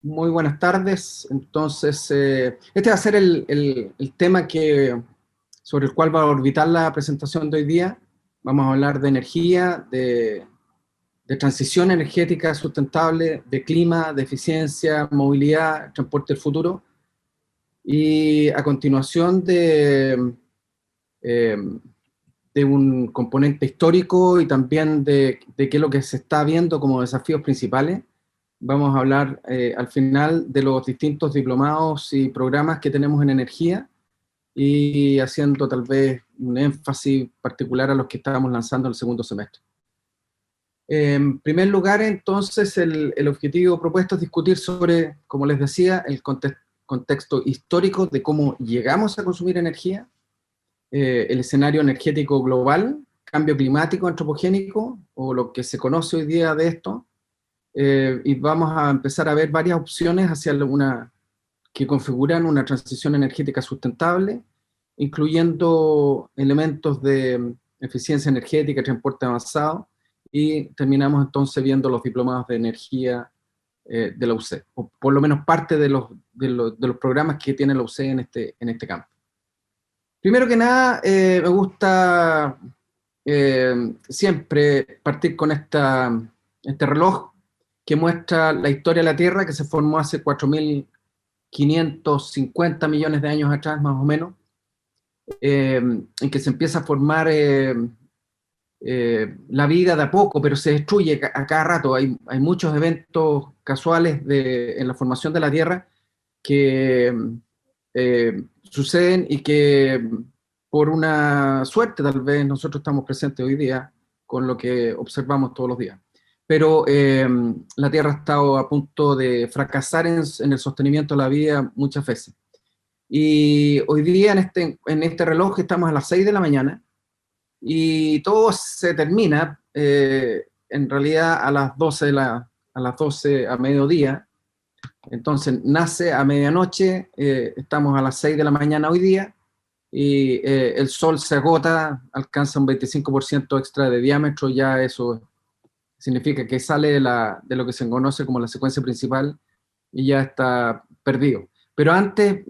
Muy buenas tardes. Entonces, este va a ser el tema sobre el cual va a orbitar la presentación de hoy día. Vamos a hablar de energía, de transición energética sustentable, de clima, de eficiencia, movilidad, transporte del futuro. Y a continuación eh, de un componente histórico y también de qué es lo que se está viendo como desafíos principales. Vamos a hablar al final de los distintos diplomados y programas que tenemos en energía y haciendo tal vez un énfasis particular a los que estábamos lanzando en el segundo semestre. En primer lugar, entonces, el objetivo propuesto es discutir sobre, como les decía, el contexto histórico de cómo llegamos a consumir energía, el escenario energético global, cambio climático antropogénico, o lo que se conoce hoy día de esto, y vamos a empezar a ver varias opciones hacia que configuran una transición energética sustentable, incluyendo elementos de eficiencia energética, transporte avanzado, y terminamos entonces viendo los diplomados de energía de la UC, o por lo menos parte de los programas que tiene la UC en este campo. Primero que nada, me gusta siempre partir con este reloj que muestra la historia de la Tierra, que se formó hace 4.550 millones de años atrás, más o menos, en que se empieza a formar la vida de a poco, pero se destruye a cada rato. Hay muchos eventos casuales en la formación de la Tierra que suceden y que por una suerte tal vez nosotros estamos presentes hoy día con lo que observamos todos los días. Pero la Tierra ha estado a punto de fracasar en el sostenimiento de la vida muchas veces. Y hoy día en este reloj estamos a las 6 de la mañana y todo se termina en realidad a las 12 a las 12 a mediodía. Entonces nace a medianoche, estamos a las 6 de la mañana hoy día, y el Sol se agota, alcanza un 25% extra de diámetro, ya eso significa que sale de lo que se conoce como la secuencia principal y ya está perdido. Pero antes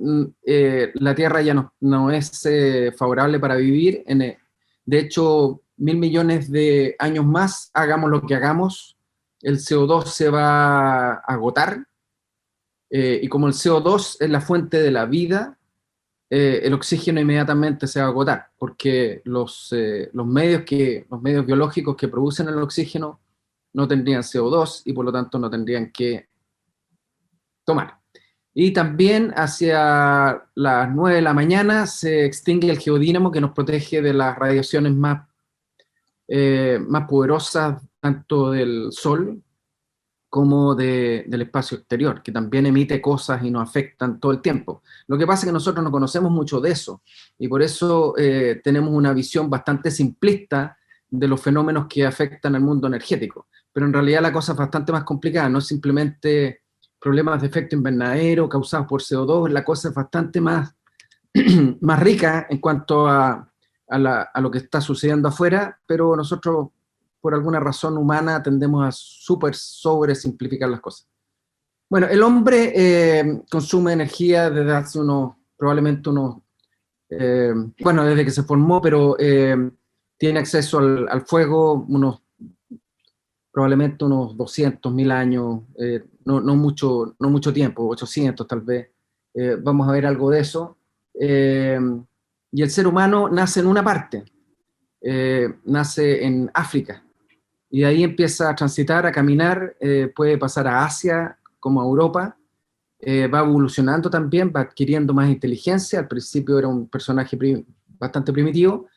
la Tierra ya no es favorable para vivir. De hecho, 1.000 millones de años más, hagamos lo que hagamos, el CO2 se va a agotar, y como el CO2 es la fuente de la vida, el oxígeno inmediatamente se va a agotar, porque los medios biológicos que producen el oxígeno no tendrían CO2 y por lo tanto no tendrían que tomar. Y también hacia las 9 de la mañana se extingue el geodínamo que nos protege de las radiaciones más poderosas, tanto del Sol como del espacio exterior, que también emite cosas y nos afectan todo el tiempo. Lo que pasa es que nosotros no conocemos mucho de eso, y por eso tenemos una visión bastante simplista de los fenómenos que afectan al mundo energético. Pero en realidad la cosa es bastante más complicada, no es simplemente problemas de efecto invernadero causados por CO2, la cosa es bastante más rica en cuanto a lo que está sucediendo afuera, pero nosotros, por alguna razón humana, tendemos a sobresimplificar las cosas. Bueno, el hombre consume energía desde hace probablemente bueno, desde que se formó, pero tiene acceso al fuego probablemente unos 200.000 años, no mucho tiempo, 800 tal vez. Vamos a ver algo de eso. Eh, y el ser humano nace en una parte, nace en África, y de ahí empieza a transitar, a caminar, puede pasar a Asia como a Europa, va evolucionando también, va adquiriendo más inteligencia. Al principio era un personaje bastante primitivo,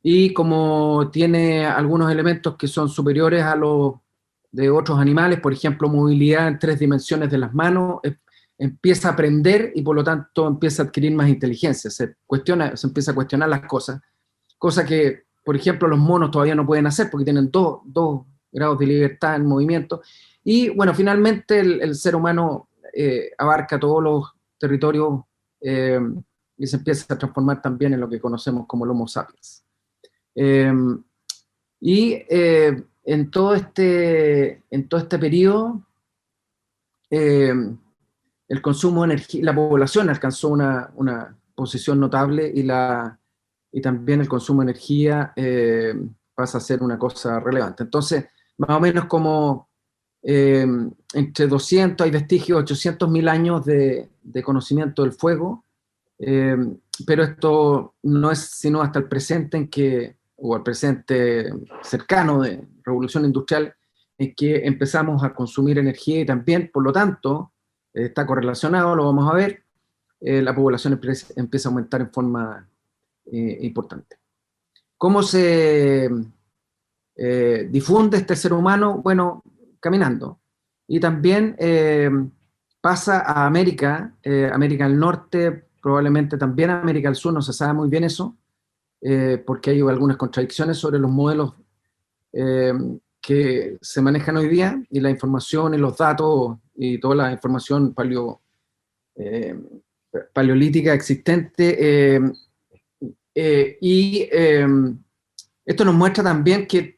y como tiene algunos elementos que son superiores a los de otros animales, por ejemplo, movilidad en 3 dimensiones de las manos, empieza a aprender y por lo tanto empieza a adquirir más inteligencia, se empieza a cuestionar las cosas que, por ejemplo, los monos todavía no pueden hacer porque tienen dos grados de libertad en movimiento. Y bueno, finalmente el ser humano abarca todos los territorios, eh, y se empieza a transformar también en lo que conocemos como el Homo sapiens. Eh, en todo este periodo, el consumo de energía, la población alcanzó una posición notable y también el consumo de energía pasa a ser una cosa relevante. Entonces, más o menos como entre 200, hay vestigios, 800.000 años de conocimiento del fuego, eh, pero esto no es sino hasta el presente o al presente cercano de revolución industrial, en que empezamos a consumir energía y también, por lo tanto, está correlacionado, lo vamos a ver, la población empieza a aumentar en forma importante. ¿Cómo se difunde este ser humano? Bueno, caminando. Y también pasa a América, América del Norte, probablemente también a América del Sur, no se sabe muy bien eso, porque hay algunas contradicciones sobre los modelos eh, que se manejan hoy día, y la información y los datos y toda la información eh, paleolítica existente. Esto nos muestra también que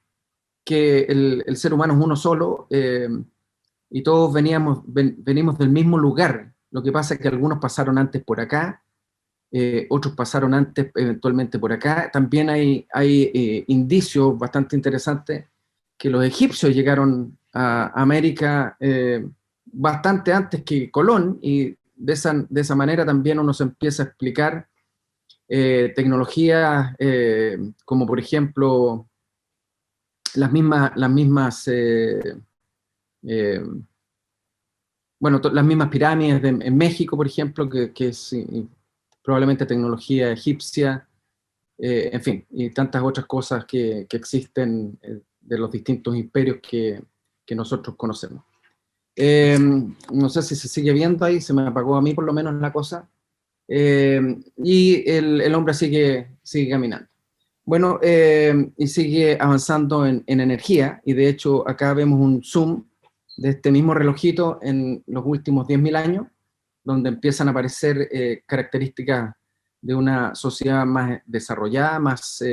el ser humano es uno solo, y todos venimos del mismo lugar. Lo que pasa es que algunos pasaron antes por acá, otros pasaron antes eventualmente por acá. También hay indicios bastante interesantes que los egipcios llegaron a América bastante antes que Colón, y de esa manera también uno se empieza a explicar tecnologías como por ejemplo las mismas bueno, las mismas pirámides en México, por ejemplo, que es probablemente tecnología egipcia, en fin, y tantas otras cosas que existen de los distintos imperios que nosotros conocemos. No sé si se sigue viendo ahí, se me apagó a mí por lo menos la cosa, y el hombre sigue caminando. Bueno, y sigue avanzando en energía, y de hecho acá vemos un zoom de este mismo relojito en los últimos 10.000 años, donde empiezan a aparecer características de una sociedad más desarrollada, más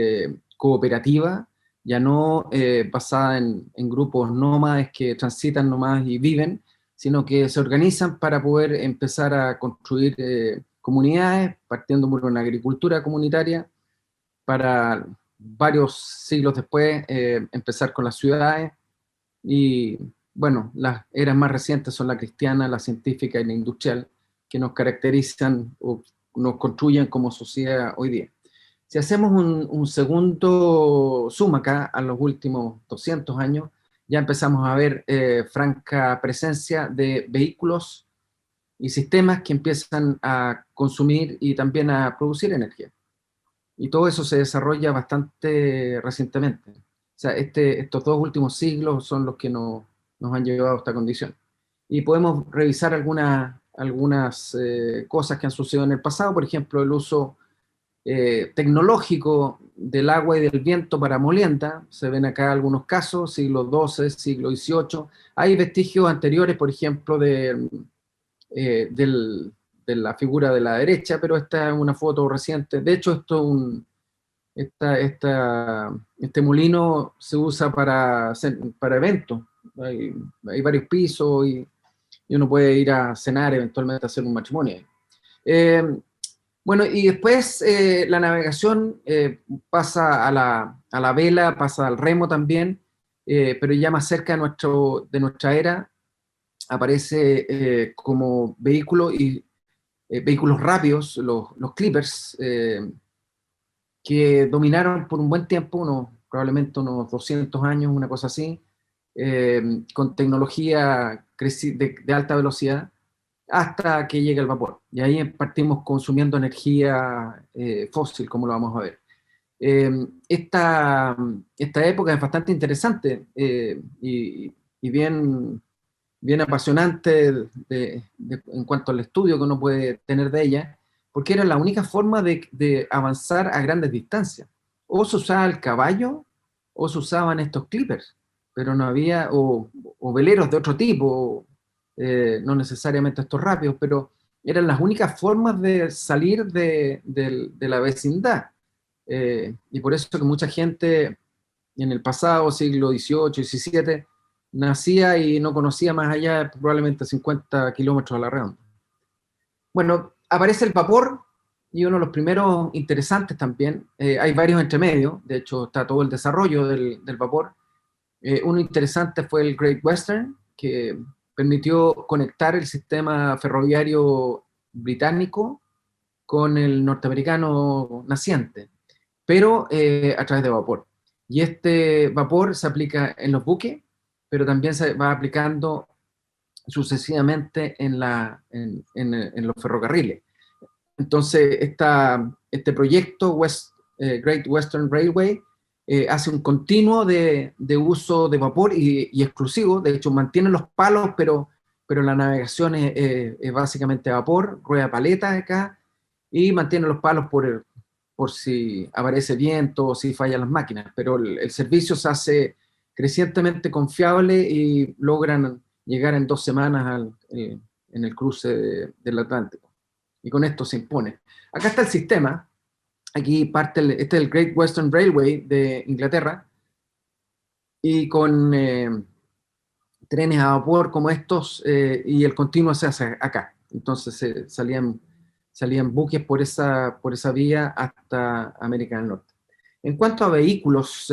cooperativa, ya no basada en grupos nómades que transitan nomás y viven, sino que se organizan para poder empezar a construir comunidades, partiendo por una agricultura comunitaria, para varios siglos después empezar con las ciudades. Y bueno, las eras más recientes son la cristiana, la científica y la industrial, que nos caracterizan o nos construyen como sociedad hoy día. Si hacemos un segundo zoom acá a los últimos 200 años, ya empezamos a ver franca presencia de vehículos y sistemas que empiezan a consumir y también a producir energía. Y todo eso se desarrolla bastante recientemente. O sea, estos 2 últimos siglos son los que nos han llevado a esta condición. Y podemos revisar algunas cosas que han sucedido en el pasado, por ejemplo, el uso tecnológico del agua y del viento para molienda. Se ven acá algunos casos, siglo XII, siglo XVIII. Hay vestigios anteriores, por ejemplo, de la figura de la derecha, pero esta es una foto reciente. De hecho, este molino se usa para eventos. Hay varios pisos y uno puede ir a cenar, eventualmente a hacer un matrimonio. Bueno, y después la navegación pasa a la vela, pasa al remo también, pero ya más cerca de nuestra era aparece como vehículo y vehículos rápidos, los clippers, que dominaron por un buen tiempo, probablemente unos 200 años, una cosa así, con tecnología de alta velocidad, hasta que llega el vapor. Y ahí partimos consumiendo energía fósil, como lo vamos a ver. Esta época es bastante interesante y bien apasionante en cuanto al estudio que uno puede tener de ella, porque era la única forma de avanzar a grandes distancias. O se usaba el caballo, o se usaban estos clippers, pero no había, o veleros de otro tipo, no necesariamente estos rápidos, pero eran las únicas formas de salir de la vecindad. Y por eso que mucha gente en el pasado, siglo XVIII, XVII, nacía y no conocía más allá de probablemente 50 kilómetros a la redonda. Bueno, aparece el vapor, y uno de los primeros interesantes también, hay varios entre medio, de hecho está todo el desarrollo del vapor. Uno interesante fue el Great Western, que permitió conectar el sistema ferroviario británico con el norteamericano naciente, pero a través de vapor. Y este vapor se aplica en los buques, pero también se va aplicando sucesivamente en los ferrocarriles. Entonces, este proyecto Great Western Railway hace un continuo de uso de vapor y exclusivo. De hecho, mantiene los palos, pero la navegación es básicamente vapor, rueda paleta acá, y mantiene los palos por si aparece viento o si fallan las máquinas. Pero el servicio se hace crecientemente confiable y logran llegar en 2 semanas en el cruce del Atlántico. Y con esto se impone. Acá está el sistema. Aquí parte, este es el Great Western Railway de Inglaterra, y con trenes a vapor como estos, y el continuo se hace acá. Entonces salían buques por esa vía hasta América del Norte. En cuanto a vehículos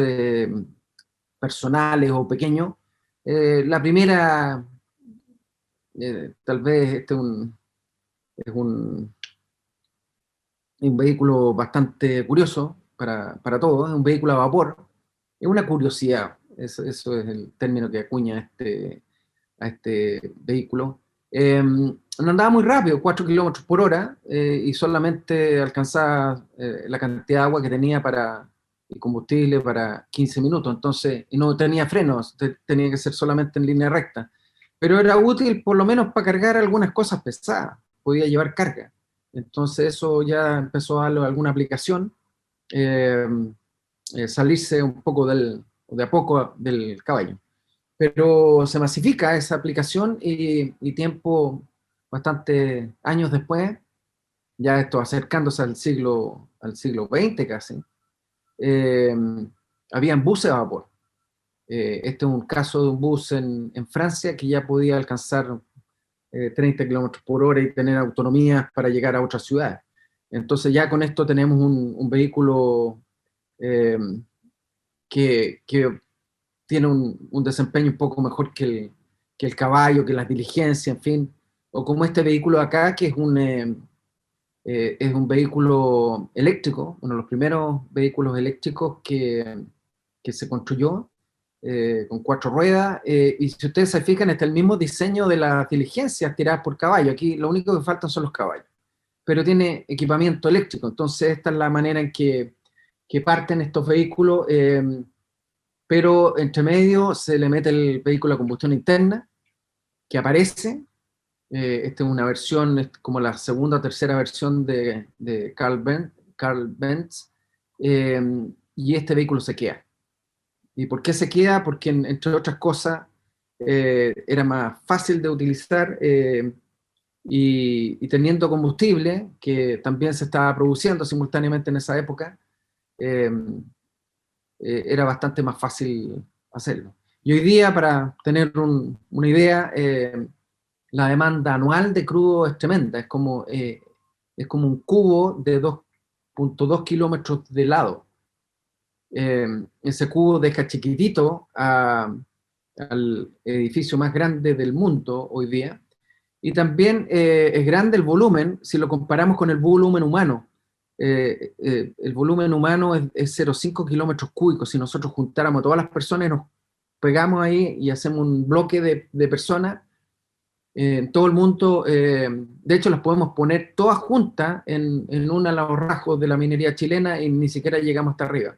personales o pequeños, la primera, tal vez este es un vehículo bastante curioso para todos, es un vehículo a vapor, es una curiosidad, eso es el término que acuña a este vehículo. No andaba muy rápido, 4 kilómetros por hora, y solamente alcanzaba la cantidad de agua que tenía y combustible para 15 minutos, entonces, y no tenía frenos, tenía que ser solamente en línea recta, pero era útil por lo menos para cargar algunas cosas pesadas, podía llevar carga. Entonces eso ya empezó a darle alguna aplicación, eh, salirse un poco de a poco del caballo. Pero se masifica esa aplicación y tiempo, bastante años después, ya esto acercándose al siglo XX casi, eh, habían buses a vapor. Este es un caso de un bus en Francia que ya podía alcanzar 30 kilómetros por hora y tener autonomía para llegar a otras ciudades. Entonces ya con esto tenemos un vehículo eh, que tiene un desempeño un poco mejor que el caballo, que las diligencias, en fin, o como este vehículo acá, que es un vehículo eléctrico, uno de los primeros vehículos eléctricos que se construyó, con 4 ruedas, y si ustedes se fijan, está el mismo diseño de las diligencias tiradas por caballo. Aquí lo único que faltan son los caballos, pero tiene equipamiento eléctrico. Entonces esta es la manera en que parten estos vehículos, pero entre medio se le mete el vehículo a combustión interna, que aparece. Esta es una versión, es como la segunda o tercera versión de Carl Benz, eh, y este vehículo se queda. ¿Y por qué se queda? Porque, entre otras cosas, era más fácil de utilizar, y teniendo combustible, que también se estaba produciendo simultáneamente en esa época, eh, era bastante más fácil hacerlo. Y hoy día, para tener una idea, la demanda anual de crudo es tremenda, es como un cubo de 2,2 kilómetros de lado. Ese cubo deja chiquitito al edificio más grande del mundo hoy día, y también es grande el volumen si lo comparamos con el volumen humano. El volumen humano es 0,5 kilómetros cúbicos. Si nosotros juntáramos a todas las personas y nos pegamos ahí y hacemos un bloque de personas, en todo el mundo, de hecho las podemos poner todas juntas en uno de los rasgos de la minería chilena y ni siquiera llegamos hasta arriba.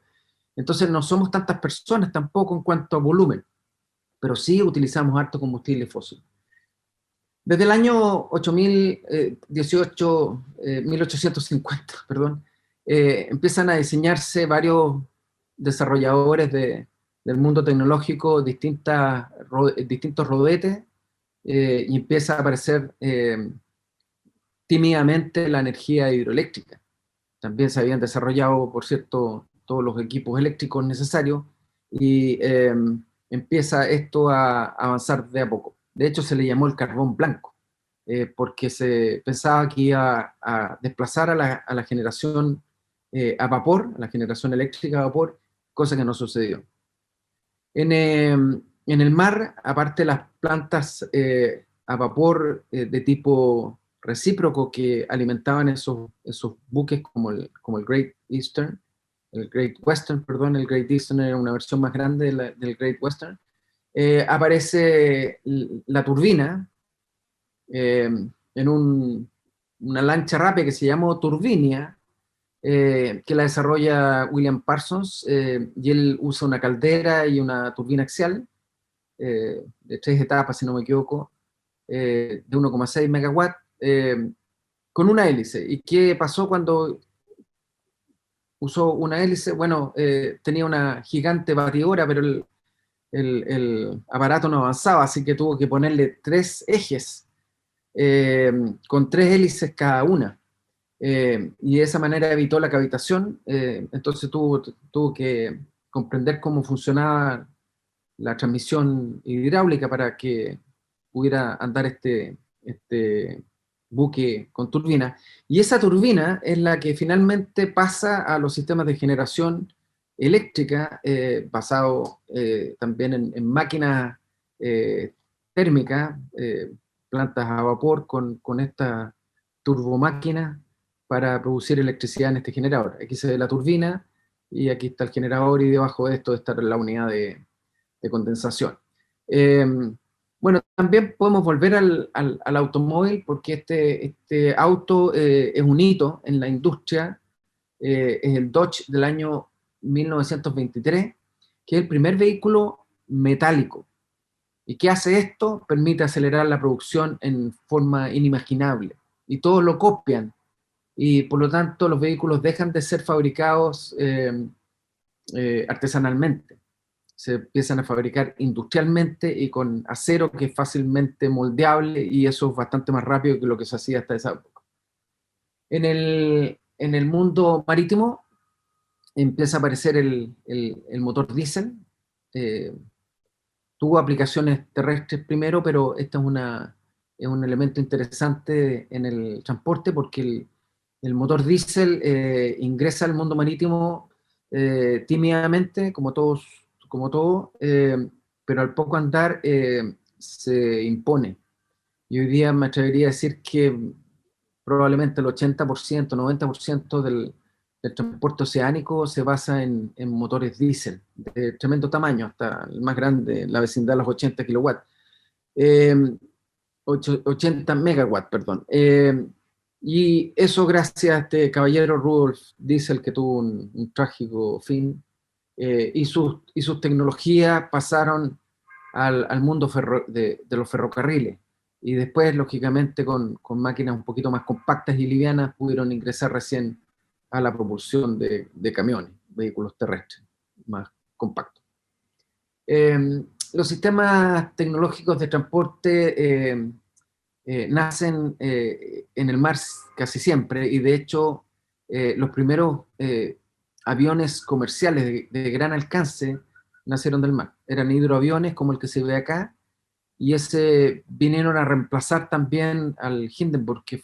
Entonces no somos tantas personas tampoco en cuanto a volumen, pero sí utilizamos harto combustible fósil. Desde el año 1850, perdón, empiezan a diseñarse varios desarrolladores del mundo tecnológico, distintos rodetes, y empieza a aparecer tímidamente la energía hidroeléctrica. También se habían desarrollado, por cierto, todos los equipos eléctricos necesarios, y empieza esto a avanzar de a poco. De hecho, se le llamó el carbón blanco. porque se pensaba que iba a desplazar a la generación a vapor, a la generación eléctrica a vapor, cosa que no sucedió. En el mar, aparte de las plantas a vapor de tipo recíproco que alimentaban esos buques como el Great Eastern, el Great Western, perdón, el Great Eastern era una versión más grande del Great Western, aparece la turbina en una lancha rápida que se llamó Turbinia, que la desarrolla William Parsons, y él usa una caldera y una turbina axial, de 3 etapas, si no me equivoco, de 1,6 megawatts, con una hélice. ¿Y qué pasó cuando usó una hélice? Bueno, tenía una gigante batidora, pero el aparato no avanzaba, así que tuvo que ponerle 3 ejes, con 3 hélices cada una. Y de esa manera evitó la cavitación, entonces tuvo que comprender cómo funcionaba la transmisión hidráulica para que pudiera andar este buque con turbina. Y esa turbina es la que finalmente pasa a los sistemas de generación eléctrica, basado también en máquinas térmicas, plantas a vapor con esta turbomáquina para producir electricidad en este generador. Aquí se ve la turbina y aquí está el generador, y debajo de esto está la unidad de condensación. Eh, bueno, también podemos volver al automóvil, porque este auto es un hito en la industria, es el Dodge del año 1923, que es el primer vehículo metálico. ¿Y qué hace esto? Permite acelerar la producción en forma inimaginable, y todos lo copian, y por lo tanto los vehículos dejan de ser fabricados artesanalmente, se empiezan a fabricar industrialmente y con acero que es fácilmente moldeable, y eso es bastante más rápido que lo que se hacía hasta esa época. En el mundo marítimo empieza a aparecer el motor diésel. eh, Tuvo aplicaciones terrestres primero, pero este es un elemento interesante en el transporte, porque el motor diésel ingresa al mundo marítimo tímidamente, como todo, pero al poco andar se impone. Y hoy día me atrevería a decir que probablemente el 80%, 90% del transporte oceánico se basa en motores diésel, de tremendo tamaño, hasta el más grande, la vecindad de los 80 kilowatts. Eh, 80 megawatts, perdón. Y eso gracias a este caballero Rudolf Diesel, que tuvo un trágico fin, y sus tecnologías pasaron al mundo de los ferrocarriles. Y después, lógicamente, con máquinas un poquito más compactas y livianas, pudieron ingresar recién a la propulsión de camiones, vehículos terrestres más compactos. Los sistemas tecnológicos de transporte nacen en el mar casi siempre, y de hecho los primeros aviones comerciales de gran alcance nacieron del mar. Eran hidroaviones como el que se ve acá, y ese vinieron a reemplazar también al Hindenburg, que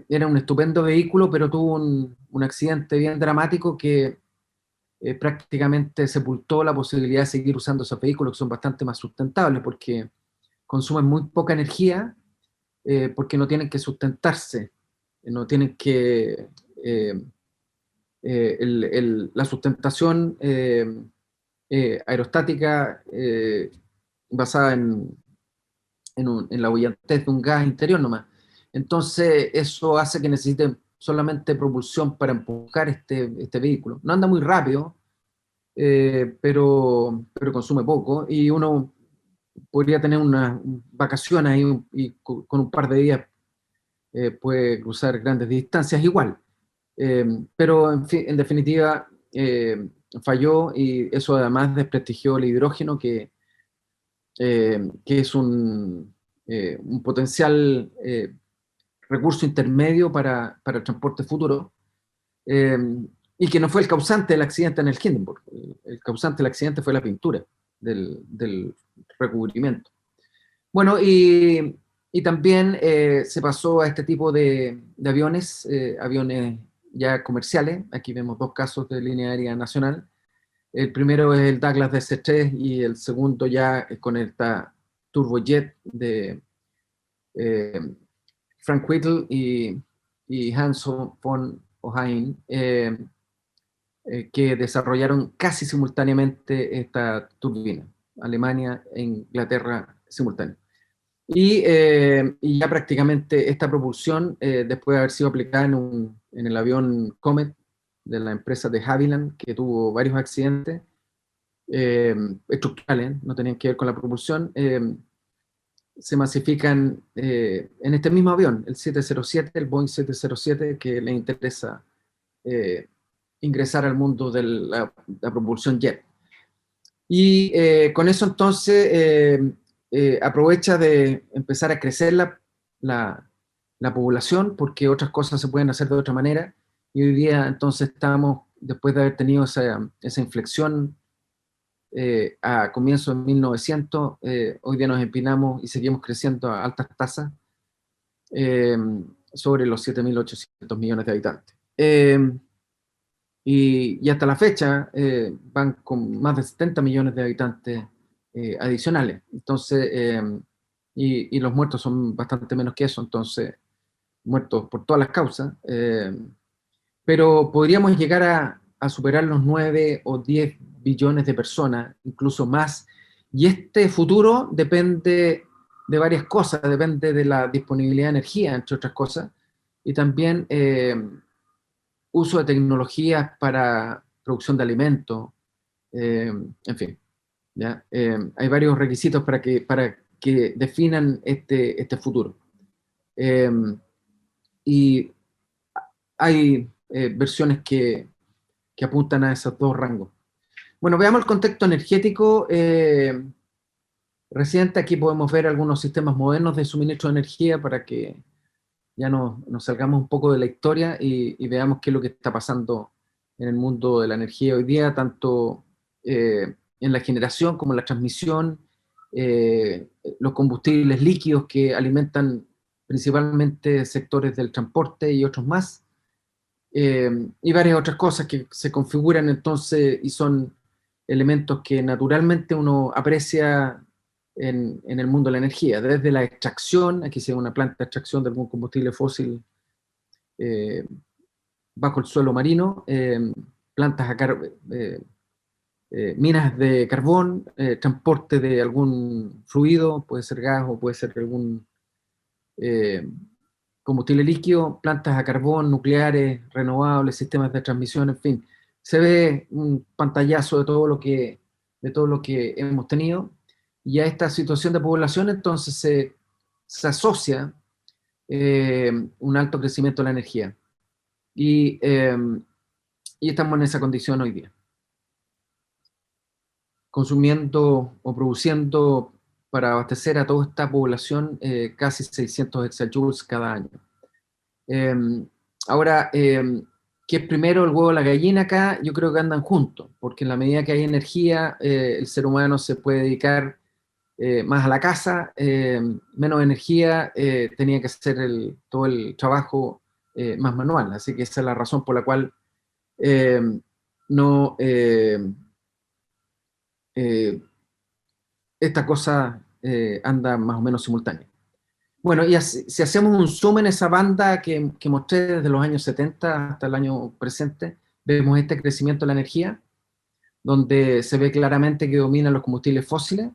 era un estupendo vehículo, pero tuvo un accidente bien dramático que prácticamente sepultó la posibilidad de seguir usando esos vehículos, que son bastante más sustentables, porque consumen muy poca energía, porque no tienen que sustentarse, no tienen que... la sustentación aerostática basada en la brillantez de un gas interior nomás. Entonces eso hace que necesiten solamente propulsión para empujar este vehículo. No anda muy rápido, pero consume poco, y uno podría tener unas vacaciones ahí, y con un par de días puede cruzar grandes distancias igual. Pero en definitiva falló, y eso además desprestigió el hidrógeno, que es un potencial recurso intermedio para el transporte futuro, eh, y que no fue el causante del accidente en el Hindenburg. El causante del accidente fue la pintura del recubrimiento. Bueno, y Y también se pasó a este tipo de aviones, aviones ya comerciales. Aquí vemos dos casos de línea aérea nacional. El primero es el Douglas DC-3 y el segundo ya es con esta turbojet de eh, Frank Whittle y Hans von Ohain, que desarrollaron casi simultáneamente esta turbina. Alemania e Inglaterra simultáneo. Y ya prácticamente esta propulsión, después de haber sido aplicada en el avión Comet de la empresa de Havilland, que tuvo varios accidentes estructurales, no tenían que ver con la propulsión, se masifican en este mismo avión, el 707, el Boeing 707, que le interesa ingresar al mundo de la propulsión jet. Y con eso entonces aprovecha de empezar a crecer la población, porque otras cosas se pueden hacer de otra manera, y hoy día entonces estamos, después de haber tenido esa inflexión a comienzos de 1900, hoy día nos empinamos y seguimos creciendo a altas tasas, eh, sobre los 7.800 millones de habitantes. Y hasta la fecha van con más de 70 millones de habitantes adicionales. Entonces, y los muertos son bastante menos que eso, entonces, muertos por todas las causas. Pero podríamos llegar a superar los 9 o 10 billones de personas, incluso más. Y este futuro depende de varias cosas, depende de la disponibilidad de energía, entre otras cosas, y también uso de tecnologías para producción de alimentos, en fin, ¿ya? Hay varios requisitos para que definan este futuro. Eh, y hay versiones que apuntan a esos dos rangos. Bueno, veamos el contexto energético reciente. Aquí podemos ver algunos sistemas modernos de suministro de energía para que ya nos salgamos un poco de la historia y veamos qué es lo que está pasando en el mundo de la energía hoy día, tanto en la generación como en la transmisión, los combustibles líquidos que alimentan principalmente sectores del transporte y otros más, y varias otras cosas que se configuran entonces y son elementos que naturalmente uno aprecia en el mundo de la energía, desde la extracción, aquí se ve una planta de extracción de algún combustible fósil eh, bajo el suelo marino, plantas minas de carbón, transporte de algún fluido, puede ser gas o puede ser algún eh, combustible líquido, plantas a carbón, nucleares, renovables, sistemas de transmisión, en fin. Se ve un pantallazo de todo lo que hemos tenido, y a esta situación de población entonces se asocia un alto crecimiento de la energía. Y estamos en esa condición hoy día, consumiendo o produciendo para abastecer a toda esta población casi 600 exajoules cada año. Ahora, ¿qué es primero el huevo o la gallina acá? Yo creo que andan juntos, porque en la medida que hay energía, el ser humano se puede dedicar más a la casa, menos energía, tenía que hacer todo el trabajo más manual. Así que esa es la razón por la cual eh, no, eh, esta cosa anda más o menos simultánea. Bueno, y si hacemos un zoom en esa banda que mostré desde los años 70 hasta el año presente, vemos este crecimiento de la energía, donde se ve claramente que dominan los combustibles fósiles,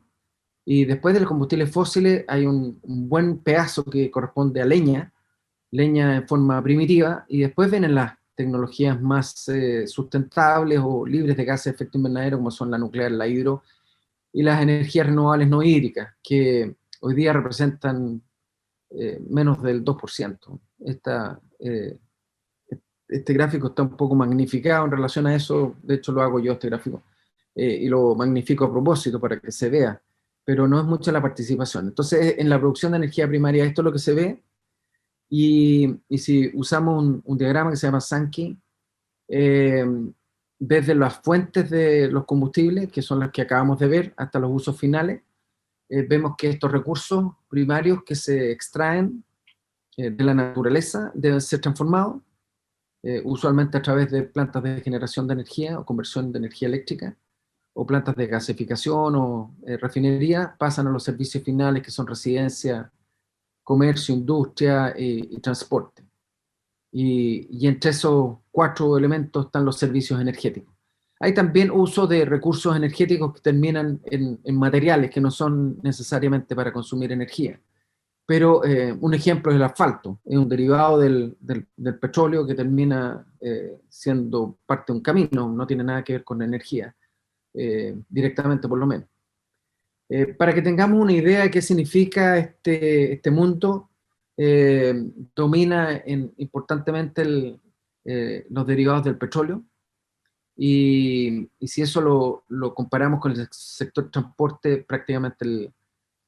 y después de los combustibles fósiles hay un buen pedazo que corresponde a leña, leña en forma primitiva, y después vienen las tecnologías más sustentables o libres de gases de efecto invernadero, como son la nuclear, la hidro, y las energías renovables no hídricas, que hoy día representan menos del 2%. Este gráfico está un poco magnificado en relación a eso, de hecho lo hago yo este gráfico, y lo magnifico a propósito para que se vea, pero no es mucha la participación. Entonces, en la producción de energía primaria esto es lo que se ve, y si usamos un diagrama que se llama Sankey, desde las fuentes de los combustibles, que son las que acabamos de ver, hasta los usos finales, vemos que estos recursos primarios que se extraen de la naturaleza deben ser transformados, usualmente a través de plantas de generación de energía o conversión de energía eléctrica, o plantas de gasificación o refinería, pasan a los servicios finales que son residencia, comercio, industria y transporte. Y entre esos 4 elementos están los servicios energéticos. Hay también uso de recursos energéticos que terminan en materiales que no son necesariamente para consumir energía. Pero un ejemplo es el asfalto, es un derivado del petróleo que termina siendo parte de un camino, no tiene nada que ver con energía, directamente por lo menos. Para que tengamos una idea de qué significa este mundo, domina importantemente los derivados del petróleo, y si eso lo comparamos con el sector transporte, prácticamente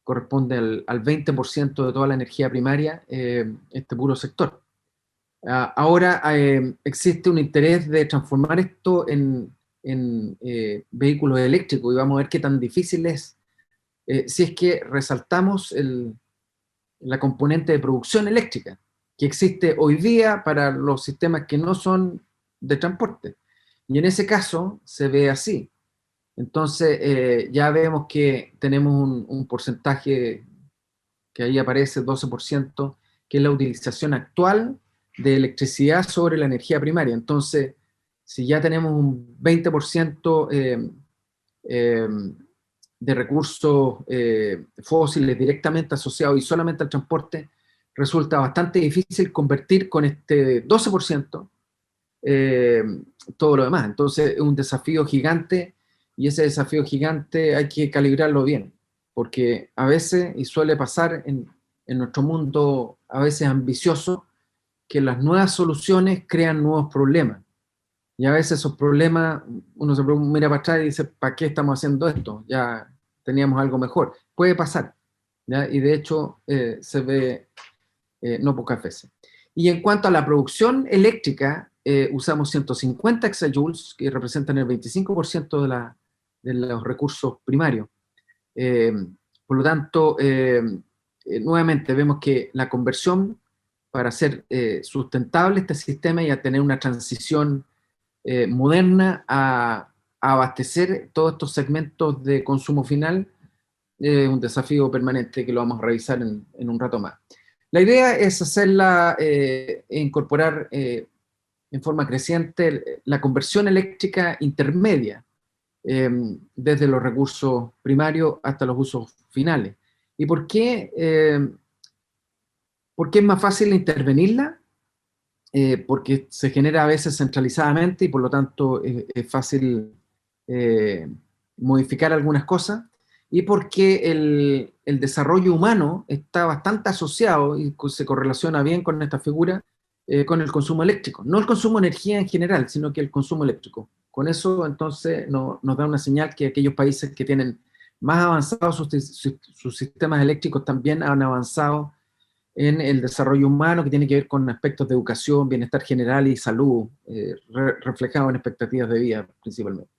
corresponde al 20% de toda la energía primaria, este puro sector. Ahora existe un interés de transformar esto en vehículos eléctricos, y vamos a ver qué tan difícil es si es que resaltamos la componente de producción eléctrica que existe hoy día para los sistemas que no son de transporte. Y en ese caso se ve así. Entonces ya vemos que tenemos un porcentaje que ahí aparece, 12%, que es la utilización actual de electricidad sobre la energía primaria. Entonces, si ya tenemos un 20% de recursos fósiles directamente asociados y solamente al transporte, resulta bastante difícil convertir con este 12% todo lo demás. Entonces es un desafío gigante, y ese desafío gigante hay que calibrarlo bien, porque a veces, y suele pasar en nuestro mundo a veces ambicioso, que las nuevas soluciones crean nuevos problemas. Y a veces esos problemas, uno se mira para atrás y dice, ¿para qué estamos haciendo esto? Ya teníamos algo mejor. Puede pasar, ¿ya? Y de hecho se ve no pocas veces. Y en cuanto a la producción eléctrica, usamos 150 exajoules, que representan el 25% de los recursos primarios. Por lo tanto, nuevamente vemos que la conversión para hacer sustentable este sistema y a tener una transición moderna a abastecer todos estos segmentos de consumo final, un desafío permanente que lo vamos a revisar en un rato más. La idea es hacerla, incorporar en forma creciente la conversión eléctrica intermedia, desde los recursos primarios hasta los usos finales. ¿Y por qué? ¿Por qué es más fácil intervenirla? Porque se genera a veces centralizadamente y por lo tanto es fácil modificar algunas cosas, y porque el desarrollo humano está bastante asociado y se correlaciona bien con esta figura, con el consumo eléctrico. No el consumo de energía en general, sino que el consumo eléctrico. Con eso entonces nos da una señal que aquellos países que tienen más avanzados sus sistemas eléctricos también han avanzado en el desarrollo humano, que tiene que ver con aspectos de educación, bienestar general y salud, reflejado en expectativas de vida principalmente.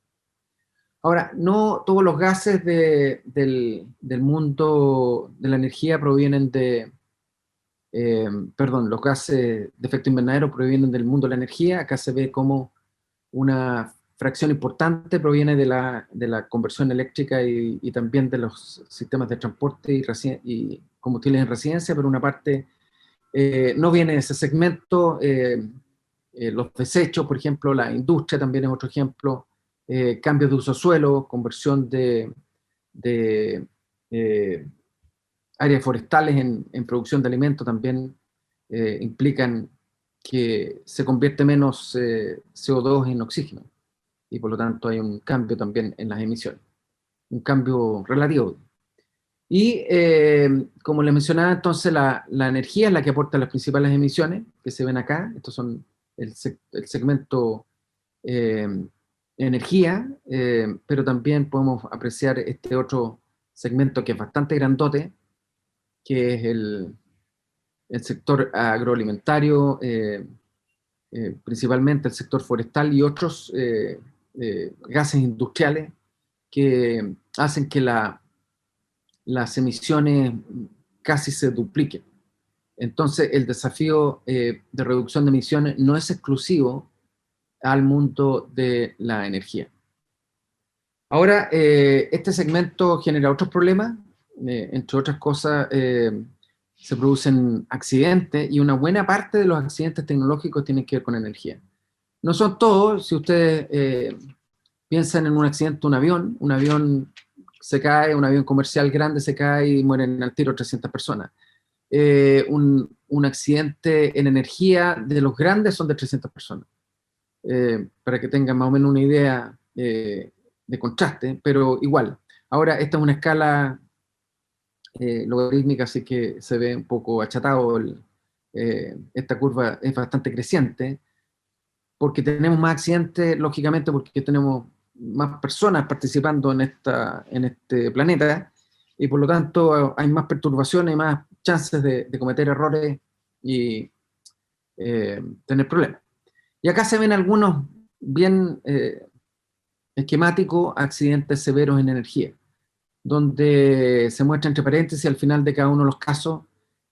Ahora, no todos los gases del mundo de la energía provienen los gases de efecto invernadero provienen del mundo de la energía. Acá se ve como una fracción importante proviene de la conversión eléctrica y también de los sistemas de transporte y combustibles en residencia, pero una parte no viene de ese segmento. Los desechos, por ejemplo, la industria también es otro ejemplo, cambios de uso suelo, conversión de áreas forestales en producción de alimentos también implican que se convierte menos CO2 en oxígeno, y por lo tanto hay un cambio también en las emisiones, un cambio relativo. Y como les mencionaba, entonces la energía es la que aporta las principales emisiones que se ven acá. Estos son el segmento eh, energía, pero también podemos apreciar este otro segmento que es bastante grandote, que es el sector agroalimentario, principalmente el sector forestal y otros gases industriales que hacen que la las emisiones casi se dupliquen. Entonces, el desafío de reducción de emisiones no es exclusivo al mundo de la energía. Ahora, este segmento genera otros problemas, entre otras cosas, se producen accidentes, y una buena parte de los accidentes tecnológicos tienen que ver con energía. No son todos. Si ustedes piensan en un accidente de un avión se cae, un avión comercial grande se cae y mueren al tiro 300 personas. Un accidente en energía de los grandes son de 300 personas. Para que tengan más o menos una idea de contraste, pero igual. Ahora, esta es una escala logarítmica, así que se ve un poco achatado. Esta curva es bastante creciente, porque tenemos más accidentes, lógicamente, porque tenemos más personas participando en este planeta, y por lo tanto hay más perturbaciones y más chances de cometer errores y tener problemas. Y acá se ven algunos bien esquemáticos accidentes severos en energía, donde se muestra entre paréntesis al final de cada uno de los casos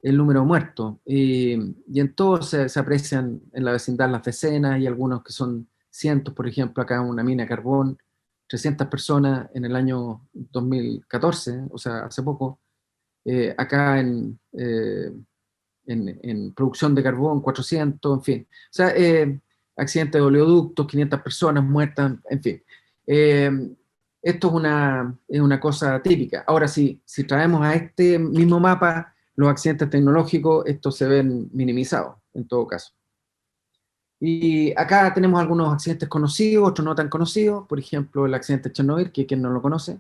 el número de muertos, y en todos se aprecian en la vecindad las decenas y algunos que son cientos. Por ejemplo, acá una mina de carbón, 300 personas en el año 2014, o sea, hace poco. Acá en producción de carbón, 400, en fin. O sea, accidentes de oleoductos, 500 personas muertas, en fin. Esto es una cosa típica. Ahora, si traemos a este mismo mapa los accidentes tecnológicos, estos se ven minimizados, en todo caso. Y acá tenemos algunos accidentes conocidos, otros no tan conocidos. Por ejemplo, el accidente de Chernobyl, que quien no lo conoce.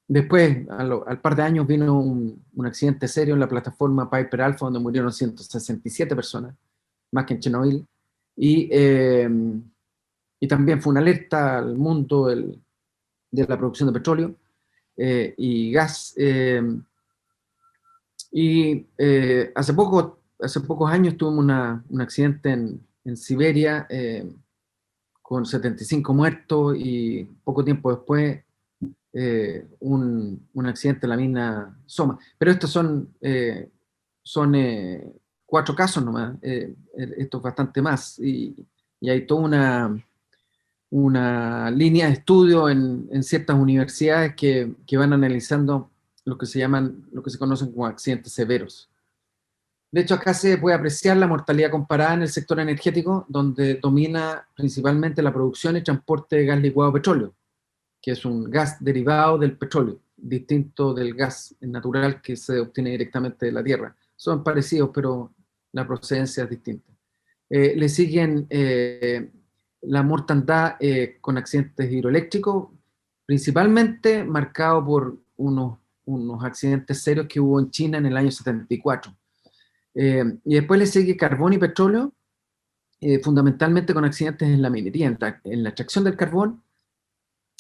Después, al par de años, vino un accidente serio en la plataforma Piper Alpha, donde murieron 167 personas, más que en Chernobyl. Y también fue una alerta al mundo de la producción de petróleo y gas. Hace pocos años tuvimos un accidente en Siberia con 75 muertos, y poco tiempo después un accidente en la mina Soma. Pero estos son 4 casos nomás. Esto es bastante más, y hay toda una línea de estudio en ciertas universidades que van analizando lo que se conocen como accidentes severos. De hecho, acá se puede apreciar la mortalidad comparada en el sector energético, donde domina principalmente la producción y transporte de gas licuado petróleo, que es un gas derivado del petróleo, distinto del gas natural que se obtiene directamente de la tierra. Son parecidos, pero la procedencia es distinta. Le siguen la mortandad con accidentes hidroeléctricos, principalmente marcado por unos accidentes serios que hubo en China en el año 74. Y después le sigue carbón y petróleo, fundamentalmente con accidentes en la minería, en la extracción del carbón.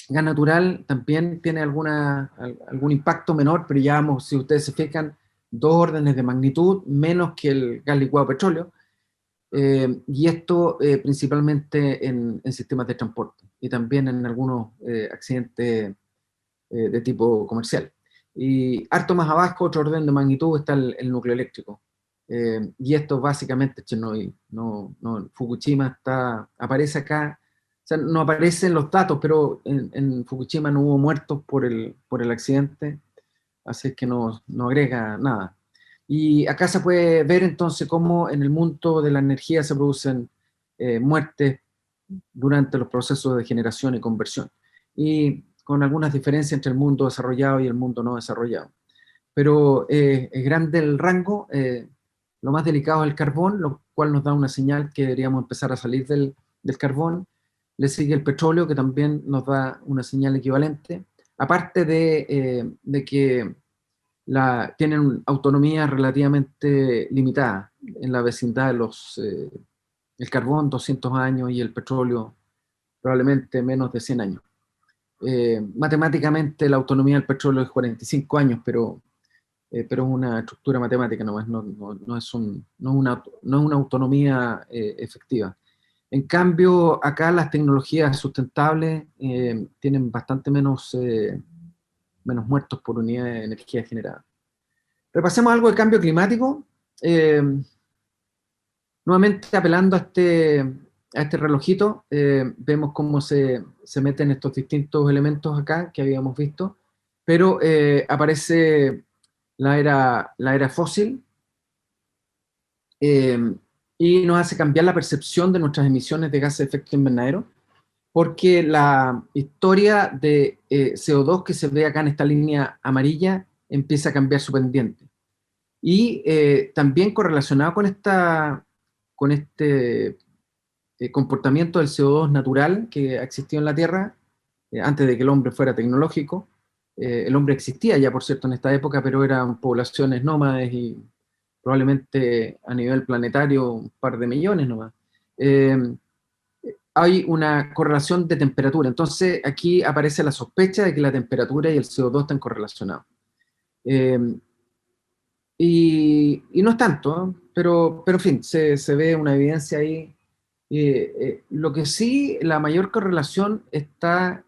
Gas natural también tiene algún impacto menor, pero ya vamos, si ustedes se fijan, 2 órdenes de magnitud menos que el gas licuado petróleo, y esto principalmente en sistemas de transporte y también en algunos accidentes de tipo comercial. Y harto más abajo, otro orden de magnitud, está el núcleo eléctrico. Y esto básicamente Chernobyl. Fukushima aparece acá. O sea, no aparecen los datos, pero en Fukushima no hubo muertos por el accidente, así que no agrega nada. Y acá se puede ver entonces cómo en el mundo de la energía se producen muertes durante los procesos de generación y conversión, y con algunas diferencias entre el mundo desarrollado y el mundo no desarrollado. Pero es grande el rango. Lo más delicado es el carbón, lo cual nos da una señal que deberíamos empezar a salir del carbón. Le sigue el petróleo, que también nos da una señal equivalente, aparte de que tienen autonomía relativamente limitada, en la vecindad de el carbón 200 años y el petróleo probablemente menos de 100 años. Matemáticamente la autonomía del petróleo es 45 años, pero es una estructura matemática, no es una autonomía efectiva. En cambio, acá las tecnologías sustentables tienen bastante menos menos muertos por unidad de energía generada. Repasemos algo de cambio climático. Nuevamente apelando a este relojito, vemos cómo se meten estos distintos elementos acá que habíamos visto, pero aparece la era fósil, y nos hace cambiar la percepción de nuestras emisiones de gases de efecto invernadero, porque la historia de CO2 que se ve acá en esta línea amarilla empieza a cambiar su pendiente. Y también correlacionado con este comportamiento del CO2 natural que existió en la Tierra, antes de que el hombre fuera tecnológico. El hombre existía ya, por cierto, en esta época, pero eran poblaciones nómades y probablemente a nivel planetario un par de millones nomás. Hay una correlación de temperatura. Entonces aquí aparece la sospecha de que la temperatura y el CO2 están correlacionados. Y no es tanto, ¿eh? Pero en fin, se ve una evidencia ahí. Lo que sí, la mayor correlación está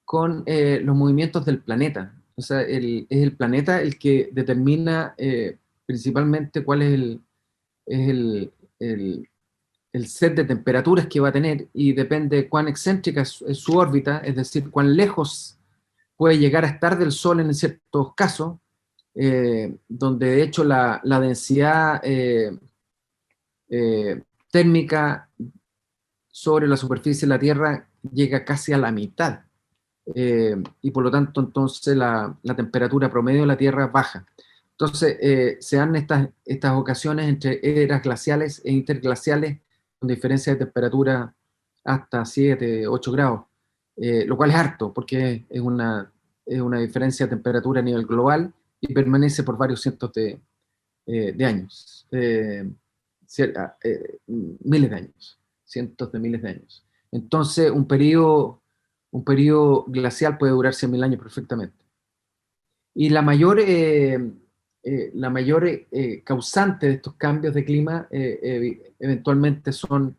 con los movimientos del planeta. O sea, es el planeta el que determina principalmente cuál es el set de temperaturas que va a tener, y depende de cuán excéntrica es su órbita, es decir, cuán lejos puede llegar a estar del Sol en ciertos casos, donde de hecho la densidad térmica sobre la superficie de la Tierra llega casi a la mitad, y por lo tanto entonces la temperatura promedio de la Tierra baja. Entonces se dan estas ocasiones entre eras glaciales e interglaciales con diferencia de temperatura hasta 7, 8 grados, lo cual es harto porque es una diferencia de temperatura a nivel global y permanece por varios cientos de años, miles de años, cientos de miles de años. Entonces un periodo glacial puede durar 100.000 años perfectamente. Y la mayor causante de estos cambios de clima eventualmente son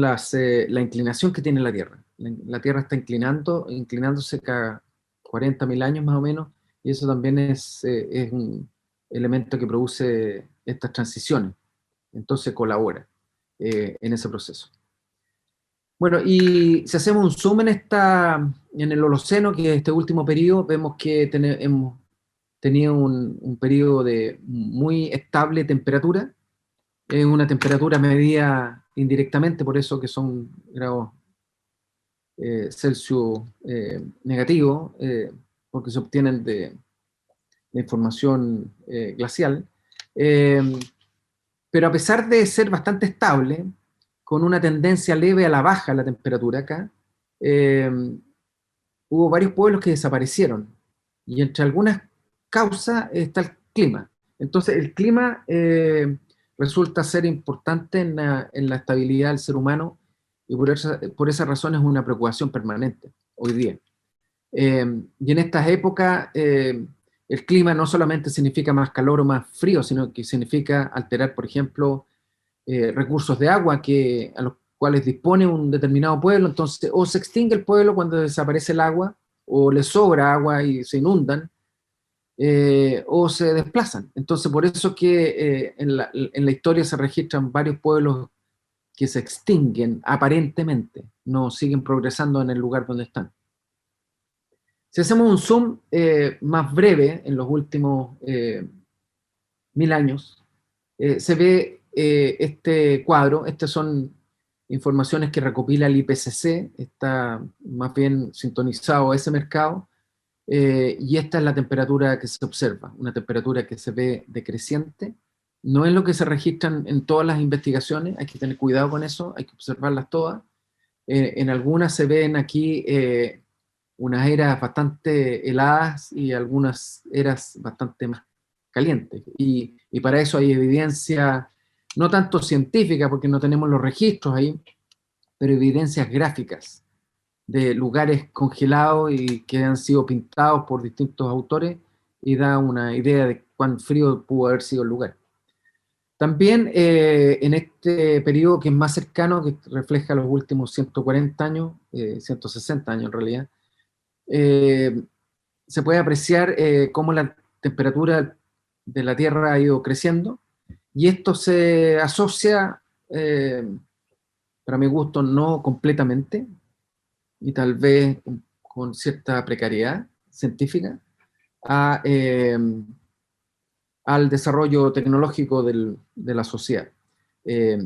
la inclinación que tiene la Tierra. La Tierra está inclinándose cada 40.000 años más o menos, y eso también es un elemento que produce estas transiciones. Entonces colabora en ese proceso. Bueno, y si hacemos un zoom en el Holoceno, que es este último periodo, vemos que hemos tenido un periodo de muy estable temperatura, una temperatura medida indirectamente, por eso que son grados Celsius negativos, porque se obtienen de información glacial. Pero a pesar de ser bastante estable, con una tendencia leve a la baja la temperatura acá, hubo varios pueblos que desaparecieron, y entre algunas causas está el clima. Entonces el clima resulta ser importante en la estabilidad del ser humano, y por esa razón es una preocupación permanente hoy día. Y en estas épocas el clima no solamente significa más calor o más frío, sino que significa alterar, por ejemplo, recursos de agua a los cuales dispone un determinado pueblo. Entonces o se extingue el pueblo cuando desaparece el agua, o le sobra agua y se inundan, o se desplazan. Entonces por eso es que en la historia se registran varios pueblos que se extinguen aparentemente, no siguen progresando en el lugar donde están. Si hacemos un zoom más breve en los últimos 1000 años, se ve este cuadro. Estas son informaciones que recopila el IPCC, está más bien sintonizado a ese mercado, y esta es la temperatura que se observa, una temperatura que se ve decreciente. No es lo que se registran en todas las investigaciones, hay que tener cuidado con eso, hay que observarlas todas. En algunas se ven aquí unas eras bastante heladas y algunas eras bastante más calientes. Y para eso hay evidencia, no tanto científica, porque no tenemos los registros ahí, pero evidencias gráficas de lugares congelados y que han sido pintados por distintos autores, y da una idea de cuán frío pudo haber sido el lugar. También en este periodo que es más cercano, que refleja los últimos 140 años, 160 años en realidad, se puede apreciar cómo la temperatura de la Tierra ha ido creciendo, y esto se asocia, para mi gusto, no completamente, y tal vez con cierta precariedad científica, a, al desarrollo tecnológico de la sociedad, eh,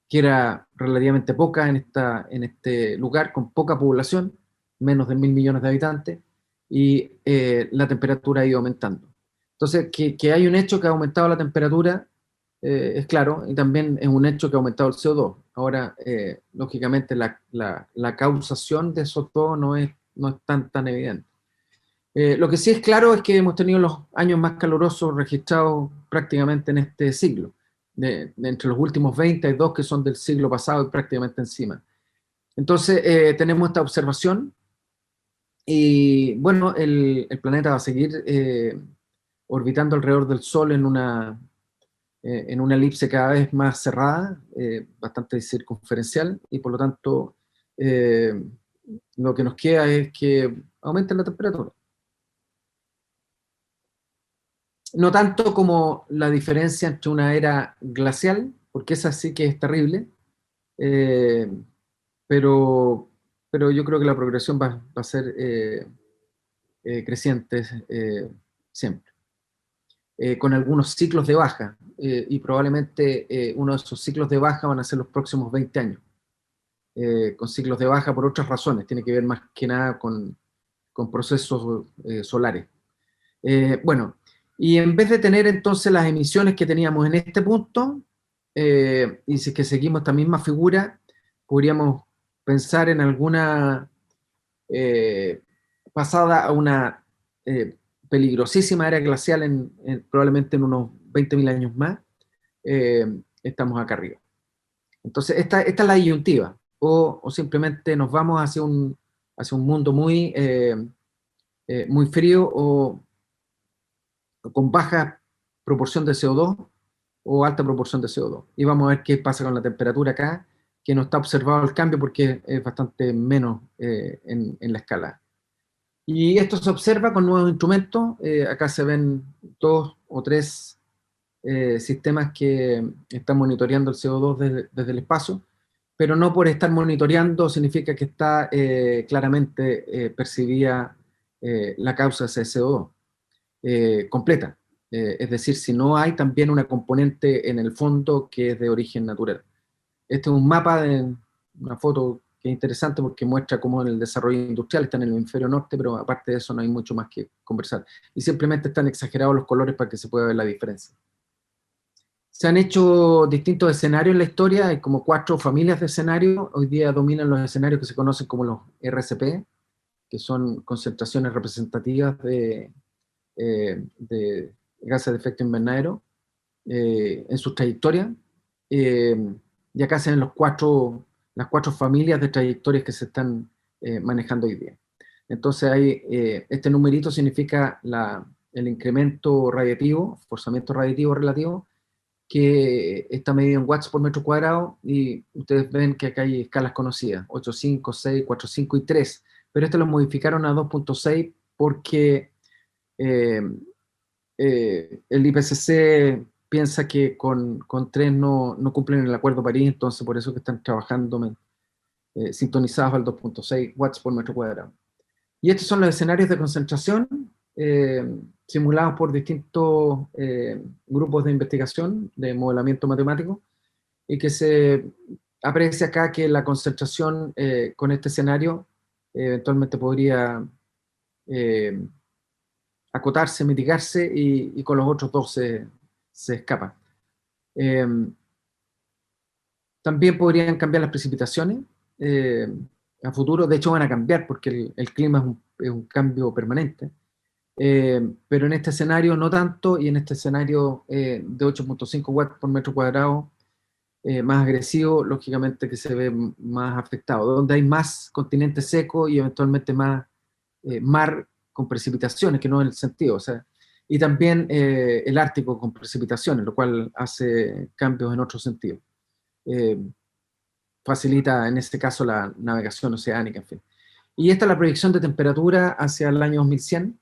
que era relativamente poca en este lugar, con poca población, menos de 1.000 millones de habitantes, y la temperatura ha ido aumentando. Entonces, que hay un hecho que ha aumentado la temperatura, es claro, y también es un hecho que ha aumentado el CO2. Ahora, lógicamente, la causación de esos dos no es tan evidente. Lo que sí es claro es que hemos tenido los años más calurosos registrados prácticamente en este siglo. Entre los últimos 20 hay dos que son del siglo pasado y prácticamente encima. Entonces, tenemos esta observación y, bueno, el planeta va a seguir orbitando alrededor del Sol en una elipse cada vez más cerrada, bastante circunferencial, y por lo tanto, lo que nos queda es que aumente la temperatura. No tanto como la diferencia entre una era glacial, porque esa sí que es terrible, eh, pero, pero yo creo que la progresión va a ser creciente siempre, con algunos ciclos de baja, y probablemente uno de esos ciclos de baja van a ser los próximos 20 años, con ciclos de baja por otras razones, tiene que ver más que nada con procesos solares. Bueno, y en vez de tener entonces las emisiones que teníamos en este punto, y si es que seguimos esta misma figura, podríamos pensar en alguna eh, pasada a una peligrosísima era glacial probablemente en unos 20.000 años más, estamos acá arriba. Entonces, esta es la disyuntiva, o simplemente nos vamos hacia un mundo muy frío, o con baja proporción de CO2 o alta proporción de CO2. Y vamos a ver qué pasa con la temperatura acá, que no está observado el cambio porque es bastante menos en la escala. Y esto se observa con nuevos instrumentos. Acá se ven dos o tres sistemas que están monitoreando el CO2 desde el espacio, pero no por estar monitoreando significa que está claramente percibida la causa de ese CO2 completa. Es decir, si no hay también una componente en el fondo que es de origen natural. Este es un mapa de una foto que es interesante porque muestra cómo en el desarrollo industrial está en el hemisferio norte, pero aparte de eso no hay mucho más que conversar. Y simplemente están exagerados los colores para que se pueda ver la diferencia. Se han hecho distintos escenarios en la historia, hay como 4 familias de escenarios. Hoy día dominan los escenarios que se conocen como los RCP, que son concentraciones representativas de gases de efecto invernadero en su trayectoria. Y acá se ven las 4 familias de trayectorias que se están manejando hoy día. Entonces, este numerito significa el incremento radiativo, forzamiento radiativo relativo, que está medido en watts por metro cuadrado, y ustedes ven que acá hay escalas conocidas, 8, 5, 6, 4, 5 y 3, pero este lo modificaron a 2.6 porque eh, el IPCC piensa que con 3 no cumplen el Acuerdo de París, entonces por eso que están trabajando sintonizados al 2.6 watts por metro cuadrado. Y estos son los escenarios de concentración simulados por distintos grupos de investigación de modelamiento matemático, y que se aprecia acá que la concentración con este escenario eventualmente podría acotarse, mitigarse, y con los otros dos se escapa. Eh, También podrían cambiar las precipitaciones a futuro. De hecho van a cambiar porque el clima es un cambio permanente. Pero en este escenario no tanto, y en este escenario de 8.5 watts por metro cuadrado, más agresivo, lógicamente que se ve más afectado, donde hay más continente seco y eventualmente más mar con precipitaciones, que no es el sentido, o sea, y también el Ártico con precipitaciones, lo cual hace cambios en otro sentido. Eh, Facilita en este caso la navegación oceánica, en fin. Y esta es la proyección de temperatura hacia el año 2100.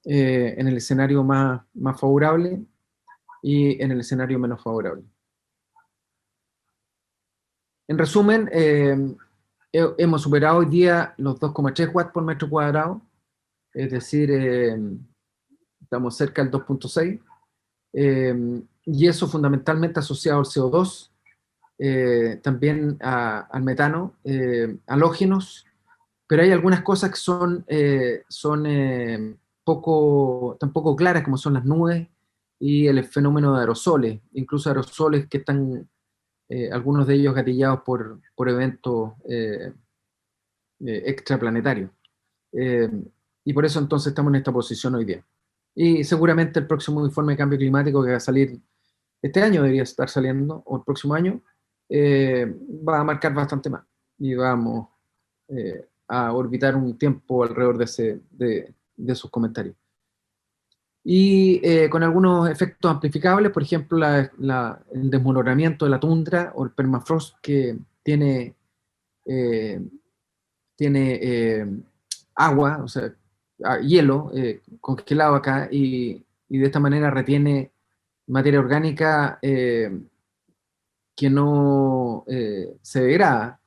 en el escenario más favorable y en el escenario menos favorable. En resumen, hemos superado hoy día los 2,3 watts por metro cuadrado, es decir, estamos cerca del 2,6, y eso fundamentalmente asociado al CO2, también al metano, halógenos, pero hay algunas cosas que son tan poco claras, como son las nubes y el fenómeno de aerosoles, incluso aerosoles que están, algunos de ellos gatillados por eventos extraplanetarios. Eh, y por eso entonces estamos en esta posición hoy día. Y seguramente el próximo informe de cambio climático que va a salir este año, debería estar saliendo, o el próximo año, va a marcar bastante más. Y vamos a orbitar un tiempo alrededor de sus comentarios. Y con algunos efectos amplificables, por ejemplo, el desmoronamiento de la tundra o el permafrost que tiene agua, o sea, hielo congelado acá, y de esta manera retiene materia orgánica que no se degrada.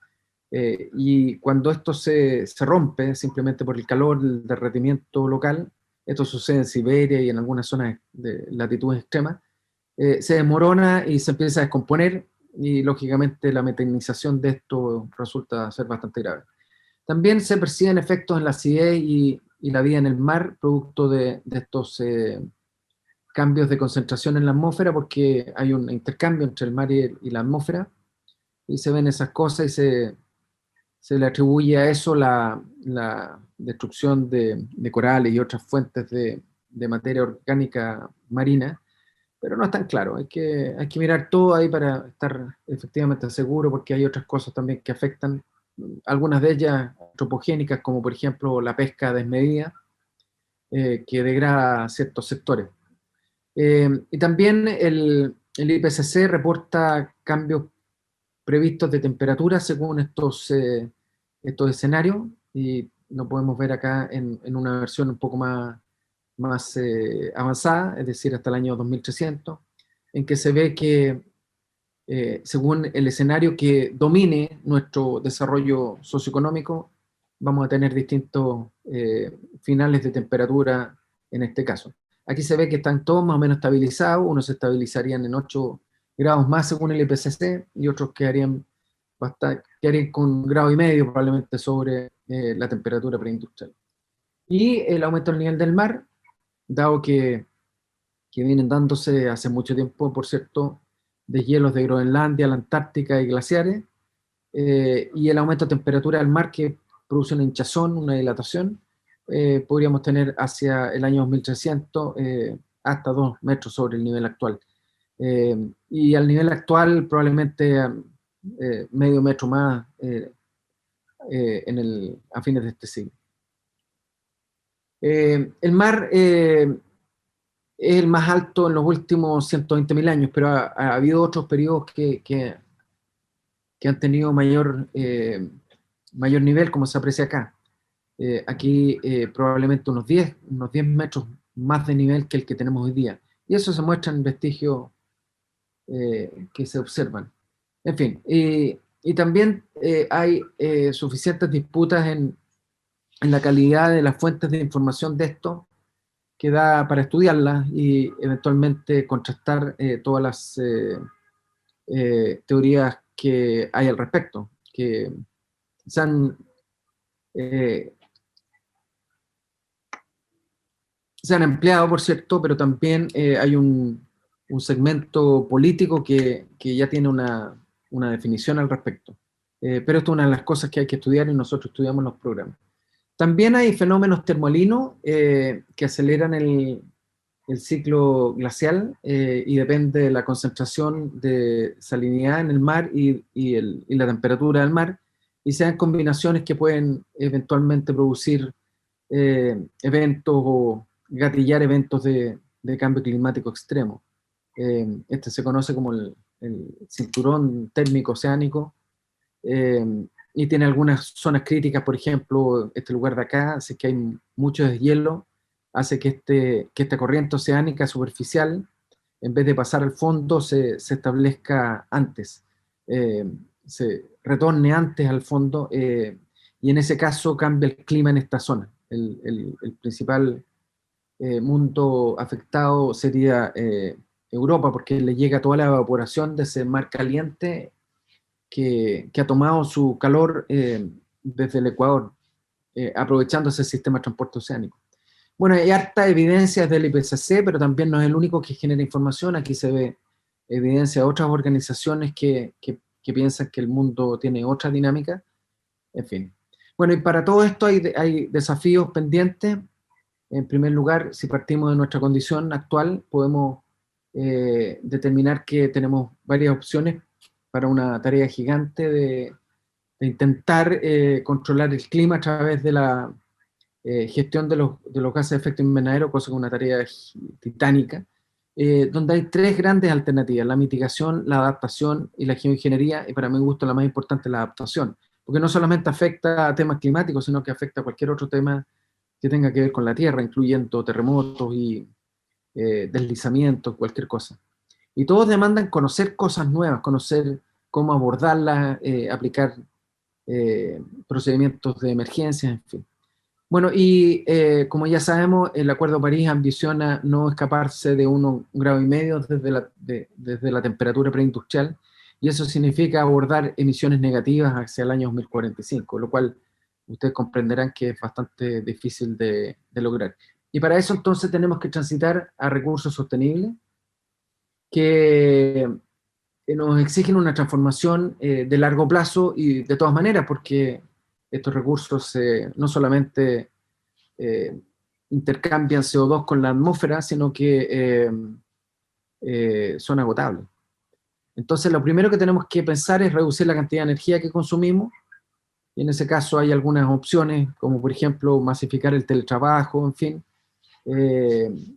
Y cuando esto se rompe, simplemente por el calor, el derretimiento local, esto sucede en Siberia y en algunas zonas de latitudes extremas, se desmorona y se empieza a descomponer, y lógicamente la metanización de esto resulta ser bastante grave. También se perciben efectos en la acidez y la vida en el mar, producto de estos cambios de concentración en la atmósfera, porque hay un intercambio entre el mar y la atmósfera, y se ven esas cosas y se le atribuye a eso la destrucción de corales y otras fuentes de materia orgánica marina, pero no es tan claro. Hay que mirar todo ahí para estar efectivamente seguro, porque hay otras cosas también que afectan, algunas de ellas antropogénicas, como por ejemplo la pesca desmedida, que degrada ciertos sectores. Y también el IPCC reporta cambios previstos de temperatura según estos escenarios, y lo podemos ver acá en una versión un poco más avanzada, es decir, hasta el año 2300, en que se ve que según el escenario que domine nuestro desarrollo socioeconómico, vamos a tener distintos finales de temperatura en este caso. Aquí se ve que están todos más o menos estabilizados, unos se estabilizarían en 8 grados más según el IPCC, y otros quedarían con 1,5 grados probablemente sobre la temperatura preindustrial. Y el aumento del nivel del mar, dado que vienen dándose hace mucho tiempo, por cierto, de hielos de Groenlandia, la Antártica y glaciares, y el aumento de temperatura del mar que produce una hinchazón, una dilatación, podríamos tener hacia el año 2300 hasta 2 metros sobre el nivel actual. Y al nivel actual probablemente medio metro más a fines de este siglo. El mar es el más alto en los últimos 120.000 años, pero ha habido otros periodos que han tenido mayor nivel, como se aprecia acá. Aquí probablemente unos 10 metros más de nivel que el que tenemos hoy día. Y eso se muestra en vestigios que se observan. En fin, y también hay suficientes disputas en la calidad de las fuentes de información de esto, que da para estudiarlas y eventualmente contrastar todas las teorías que hay al respecto, que se han, eh, se han empleado, por cierto, pero también hay un segmento político que ya tiene una definición al respecto. Pero esto es una de las cosas que hay que estudiar, y nosotros estudiamos los programas. También hay fenómenos termolinos que aceleran el ciclo glacial y depende de la concentración de salinidad en el mar y la temperatura del mar, y se dan combinaciones que pueden eventualmente producir eventos o gatillar eventos de cambio climático extremo. Este se conoce como el cinturón térmico oceánico, y tiene algunas zonas críticas, por ejemplo, este lugar de acá, así que hay mucho deshielo, hace que esta corriente oceánica superficial, en vez de pasar al fondo, se establezca antes, se retorne antes al fondo, y en ese caso cambia el clima en esta zona. El principal mundo afectado sería Europa, porque le llega toda la evaporación de ese mar caliente que ha tomado su calor desde el Ecuador, aprovechando ese sistema de transporte oceánico. Bueno, hay harta evidencia del IPCC, pero también no es el único que genera información. Aquí se ve evidencia de otras organizaciones que piensan que el mundo tiene otra dinámica. En fin. Bueno, y para todo esto hay desafíos pendientes. En primer lugar, si partimos de nuestra condición actual, podemos determinar que tenemos varias opciones para una tarea gigante de intentar controlar el clima a través de la gestión de los gases de efecto invernadero, cosa que es una tarea titánica, donde hay tres grandes alternativas: la mitigación, la adaptación y la geoingeniería, y para mi gusto la más importante es la adaptación, porque no solamente afecta a temas climáticos, sino que afecta a cualquier otro tema que tenga que ver con la Tierra, incluyendo terremotos y deslizamientos, cualquier cosa. Y todos demandan conocer cosas nuevas, conocer cómo abordarlas, aplicar procedimientos de emergencia, en fin. Bueno, y como ya sabemos, el Acuerdo de París ambiciona no escaparse de 1,5 grados desde la temperatura preindustrial, y eso significa abordar emisiones negativas hacia el año 2045, lo cual ustedes comprenderán que es bastante difícil de lograr. Y para eso entonces tenemos que transitar a recursos sostenibles que nos exigen una transformación de largo plazo y de todas maneras, porque estos recursos no solamente intercambian CO2 con la atmósfera, sino que son agotables. Entonces, lo primero que tenemos que pensar es reducir la cantidad de energía que consumimos, y en ese caso hay algunas opciones, como por ejemplo masificar el teletrabajo, en fin,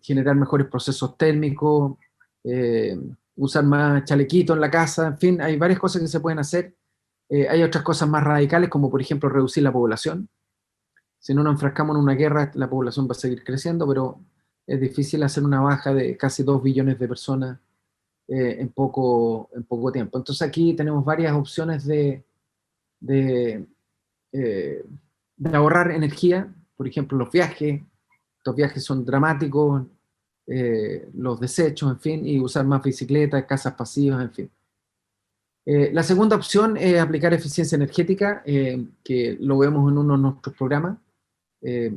generar mejores procesos térmicos, usar más chalequitos en la casa, en fin, hay varias cosas que se pueden hacer. Hay otras cosas más radicales, como por ejemplo reducir la población. Si no nos enfrascamos en una guerra, la población va a seguir creciendo, pero es difícil hacer una baja de casi 2 billones de personas en poco tiempo. Entonces aquí tenemos varias opciones de, eh, de ahorrar energía. Por ejemplo, los viajes. Estos viajes son dramáticos, los desechos, en fin, y usar más bicicletas, casas pasivas, en fin. La segunda opción es aplicar eficiencia energética, que lo vemos en uno de nuestros programas,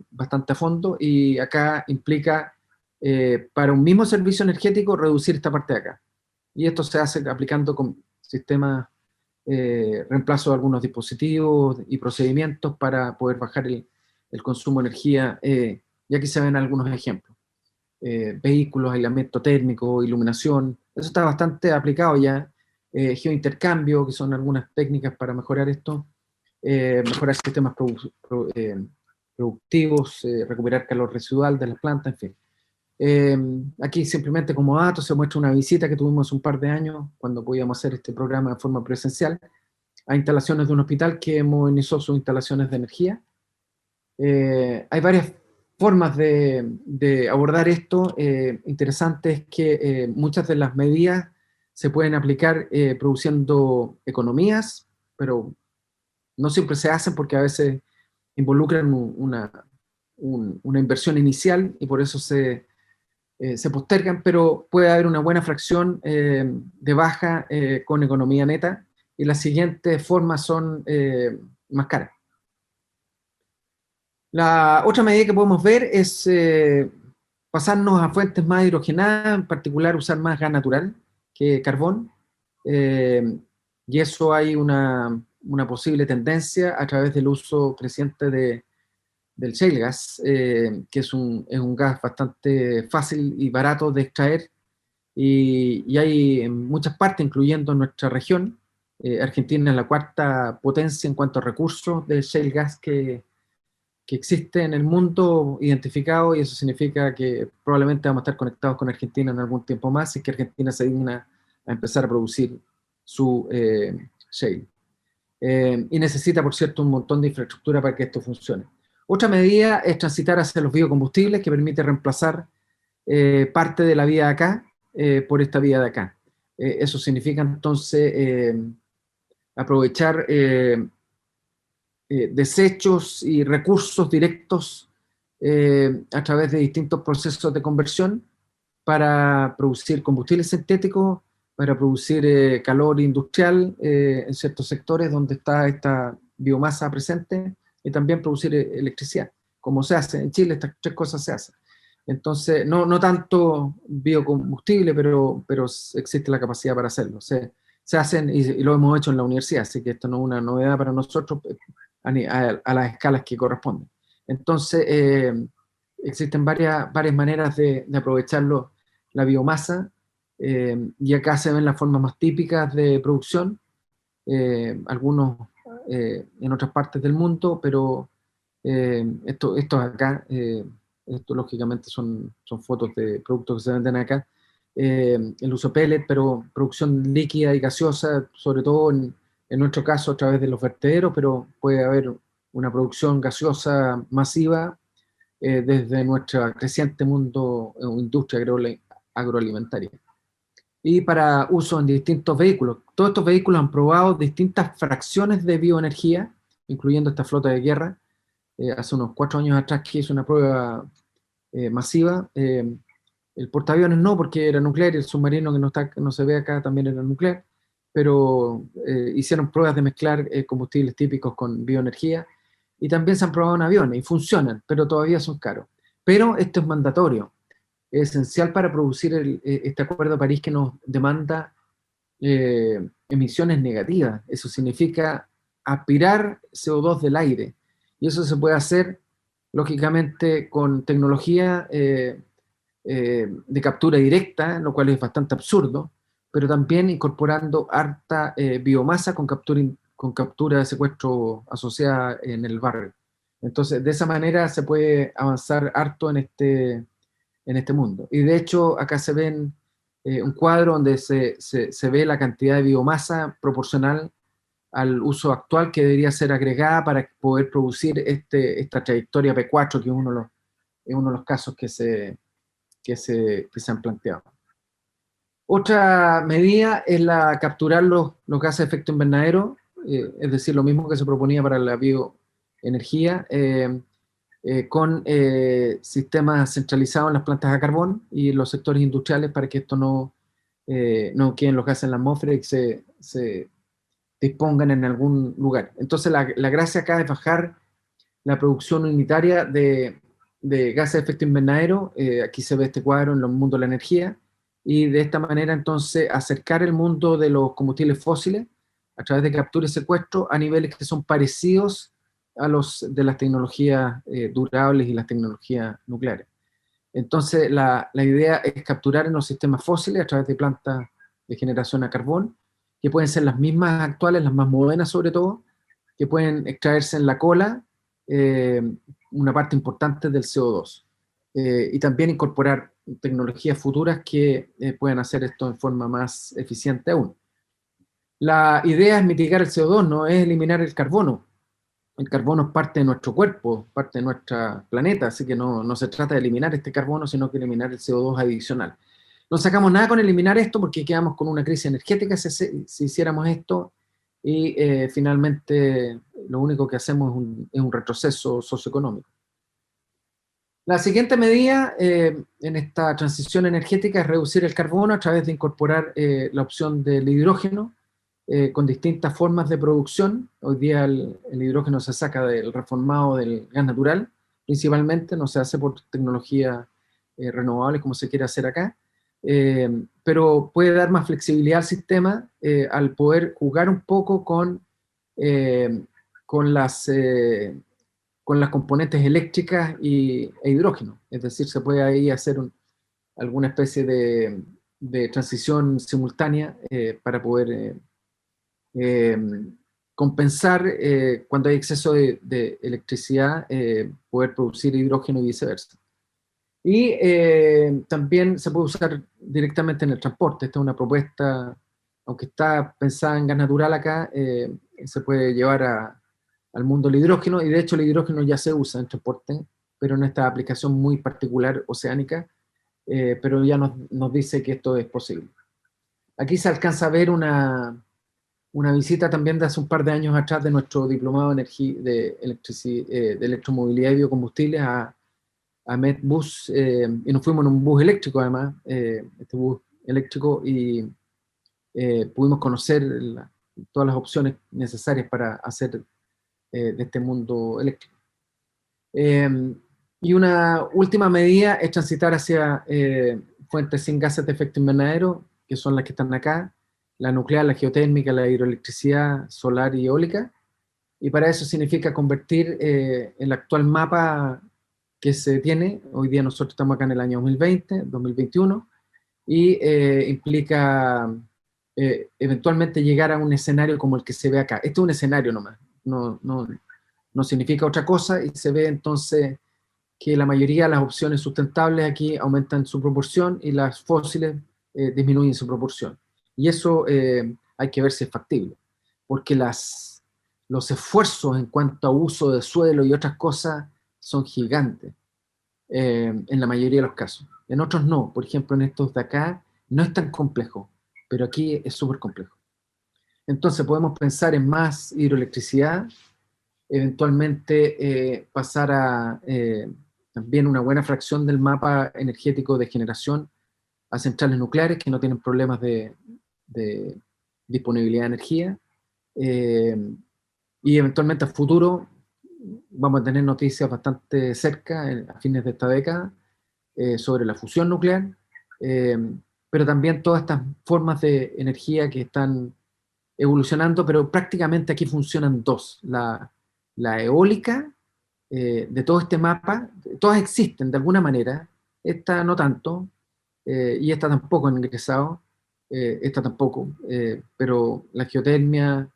bastante a fondo, y acá implica, para un mismo servicio energético, reducir esta parte de acá. Y esto se hace aplicando con sistemas, reemplazo de algunos dispositivos y procedimientos para poder bajar el consumo de energía, y aquí se ven algunos ejemplos. Vehículos, aislamiento térmico, iluminación, eso está bastante aplicado ya. Geointercambio, que son algunas técnicas para mejorar esto, mejorar sistemas productivos, recuperar calor residual de las plantas, en fin. Aquí simplemente como dato se muestra una visita que tuvimos un par de años, cuando podíamos hacer este programa de forma presencial, a instalaciones de un hospital que modernizó sus instalaciones de energía. Hay varias formas de abordar esto. Interesante es que muchas de las medidas se pueden aplicar produciendo economías, pero no siempre se hacen porque a veces involucran una inversión inicial y por eso se postergan, pero puede haber una buena fracción de baja con economía neta, y las siguientes formas son más caras. La otra medida que podemos ver es pasarnos a fuentes más hidrogenadas, en particular usar más gas natural que carbón, eh, y eso hay una posible tendencia a través del uso creciente del shale gas, que es un gas bastante fácil y barato de extraer, y hay en muchas partes, incluyendo nuestra región. Argentina es la cuarta potencia en cuanto a recursos de shale gas que existe en el mundo identificado, y eso significa que probablemente vamos a estar conectados con Argentina en algún tiempo más, si es que Argentina se digna a empezar a producir su shale. Y necesita, por cierto, un montón de infraestructura para que esto funcione. Otra medida es transitar hacia los biocombustibles, que permite reemplazar parte de la vía de acá por esta vía de acá. Eso significa entonces aprovechar desechos y recursos directos a través de distintos procesos de conversión para producir combustibles sintéticos, para producir calor industrial en ciertos sectores donde está esta biomasa presente, y también producir electricidad, como se hace. En Chile estas tres cosas se hacen. Entonces, no tanto biocombustible, pero existe la capacidad para hacerlo. Se hacen y lo hemos hecho en la universidad, así que esto no es una novedad para nosotros a las escalas que corresponden. Entonces, existen varias maneras de aprovecharlo, la biomasa, y acá se ven las formas más típicas de producción, algunos en otras partes del mundo, pero esto acá, esto lógicamente son fotos de productos que se venden acá, el uso pellet, pero producción líquida y gaseosa, sobre todo en nuestro caso a través de los vertederos, pero puede haber una producción gaseosa masiva desde nuestro creciente mundo o industria agroalimentaria. Y para uso en distintos vehículos. Todos estos vehículos han probado distintas fracciones de bioenergía, incluyendo esta flota de guerra. Hace unos 4 años atrás que hizo una prueba masiva. El portaaviones no, porque era nuclear, y el submarino que no se ve acá también era nuclear, pero hicieron pruebas de mezclar combustibles típicos con bioenergía, y también se han probado en aviones, y funcionan, pero todavía son caros. Pero esto es mandatorio, es esencial para producir este Acuerdo de París que nos demanda emisiones negativas. Eso significa aspirar CO2 del aire, y eso se puede hacer, lógicamente, con tecnología de captura directa, lo cual es bastante absurdo, pero también incorporando harta biomasa con captura de secuestro asociada en el barrio. Entonces, de esa manera se puede avanzar harto en este mundo. Y de hecho, acá se ven un cuadro donde se ve la cantidad de biomasa proporcional al uso actual que debería ser agregada para poder producir esta trayectoria P4, que es uno de los casos que se han planteado. Otra medida es capturar los gases de efecto invernadero, es decir, lo mismo que se proponía para la bioenergía, con sistemas centralizados en las plantas a carbón y los sectores industriales, para que esto no queden los gases en la atmósfera y se dispongan en algún lugar. Entonces la gracia acá es bajar la producción unitaria de gases de efecto invernadero. Aquí se ve este cuadro en el mundo de la energía, y de esta manera entonces acercar el mundo de los combustibles fósiles a través de captura y secuestro a niveles que son parecidos a los de las tecnologías durables y las tecnologías nucleares. Entonces la idea es capturar en los sistemas fósiles a través de plantas de generación a carbón, que pueden ser las mismas actuales, las más modernas sobre todo, que pueden extraerse en la cola una parte importante del CO2, y también incorporar tecnologías futuras que puedan hacer esto en forma más eficiente aún. La idea es mitigar el CO2, no es eliminar el carbono. El carbono es parte de nuestro cuerpo, parte de nuestro planeta, así que no se trata de eliminar este carbono, sino que eliminar el CO2 adicional. No sacamos nada con eliminar esto, porque quedamos con una crisis energética si hiciéramos esto, y finalmente lo único que hacemos es un retroceso socioeconómico. La siguiente medida en esta transición energética es reducir el carbono a través de incorporar la opción del hidrógeno con distintas formas de producción. Hoy día el hidrógeno se saca del reformado del gas natural, principalmente, no se hace por tecnología renovable como se quiere hacer acá, pero puede dar más flexibilidad al sistema al poder jugar un poco con las componentes eléctricas e hidrógeno. Es decir, se puede ahí hacer alguna especie de transición simultánea para poder compensar cuando hay exceso de electricidad, poder producir hidrógeno y viceversa. Y también se puede usar directamente en el transporte. Esta es una propuesta, aunque está pensada en gas natural acá, se puede llevar a al mundo del hidrógeno, y de hecho el hidrógeno ya se usa en transporte, pero en esta aplicación muy particular oceánica, pero ya nos dice que esto es posible. Aquí se alcanza a ver una visita también de hace un par de años atrás de nuestro diplomado de electromovilidad y biocombustibles a Medbus, y nos fuimos en un bus eléctrico además, este bus eléctrico, y pudimos conocer todas las opciones necesarias para hacer de este mundo eléctrico. Y una última medida es transitar hacia fuentes sin gases de efecto invernadero, que son las que están acá, la nuclear, la geotérmica, la hidroelectricidad solar y eólica, y para eso significa convertir el actual mapa que se tiene, hoy día nosotros estamos acá en el año 2020, 2021, y implica eventualmente llegar a un escenario como el que se ve acá. Este es un escenario nomás, no significa otra cosa, y se ve entonces que la mayoría de las opciones sustentables aquí aumentan su proporción y las fósiles disminuyen su proporción. Y eso hay que ver si es factible, porque los esfuerzos en cuanto a uso de suelo y otras cosas son gigantes en la mayoría de los casos. En otros no, por ejemplo en estos de acá no es tan complejo, pero aquí es súper complejo. Entonces podemos pensar en más hidroelectricidad, eventualmente pasar a también una buena fracción del mapa energético de generación a centrales nucleares que no tienen problemas de disponibilidad de energía, y eventualmente a futuro vamos a tener noticias bastante cerca, a fines de esta década, sobre la fusión nuclear, eh, pero también todas estas formas de energía que están evolucionando, pero prácticamente aquí funcionan dos. La eólica, de todo este mapa, todas existen de alguna manera, esta no tanto, y esta tampoco han ingresado, esta tampoco, pero la geotermia,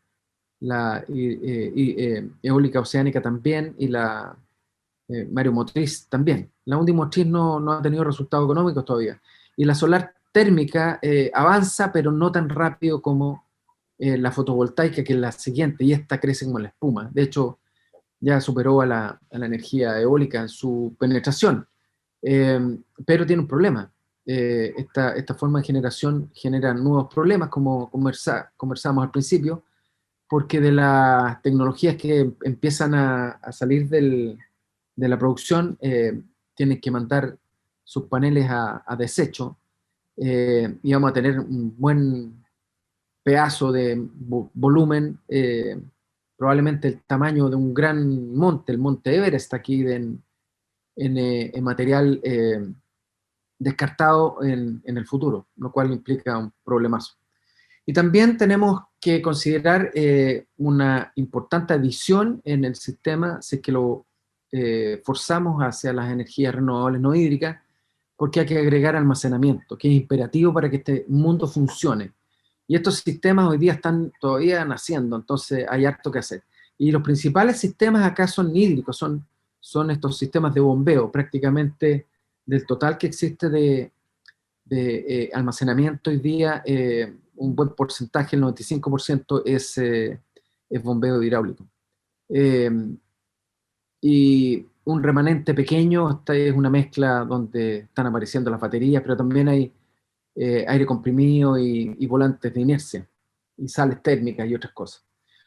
la eólica oceánica también, y la mareomotriz también. La undimotriz no ha tenido resultados económicos todavía. Y la solar térmica avanza, pero no tan rápido como la fotovoltaica, que es la siguiente, y esta crece como la espuma. De hecho, ya superó a la energía eólica en su penetración. Pero tiene un problema. Esta forma de generación genera nuevos problemas, como conversamos al principio, porque de las tecnologías que empiezan a salir de la producción, tienen que mandar sus paneles a desecho, y vamos a tener un buen pedazo de volumen, probablemente el tamaño de un gran monte, el monte Everest aquí en material descartado en el futuro, lo cual implica un problemazo. Y también tenemos que considerar una importante adición en el sistema, si es que lo forzamos hacia las energías renovables no hídricas, porque hay que agregar almacenamiento, que es imperativo para que este mundo funcione. Y estos sistemas hoy día están todavía naciendo, entonces hay harto que hacer. Y los principales sistemas acá son hídricos, son estos sistemas de bombeo, prácticamente del total que existe de almacenamiento hoy día, un buen porcentaje, el 95% es bombeo hidráulico. Eh, y un remanente pequeño, esta es una mezcla donde están apareciendo las baterías, pero también hay aire comprimido y volantes de inercia, y sales térmicas y otras cosas.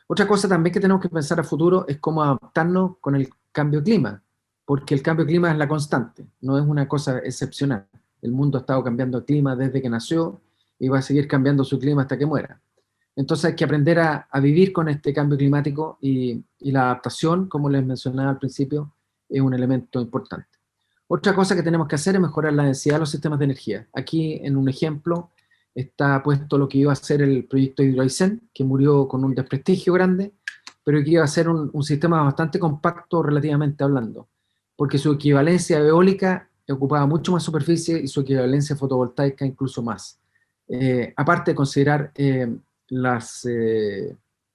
Otra cosa también que tenemos que pensar a futuro es cómo adaptarnos con el cambio de clima, porque el cambio de clima es la constante, no es una cosa excepcional. El mundo ha estado cambiando de clima desde que nació y va a seguir cambiando su clima hasta que muera. Entonces hay que aprender a vivir con este cambio climático, y la adaptación, como les mencionaba al principio, es un elemento importante. Otra cosa que tenemos que hacer es mejorar la densidad de los sistemas de energía. Aquí en un ejemplo está puesto lo que iba a ser el proyecto Hidroaicén, que murió con un desprestigio grande, pero que iba a ser un sistema bastante compacto relativamente hablando, porque su equivalencia eólica ocupaba mucho más superficie y su equivalencia fotovoltaica incluso más. Aparte de considerar las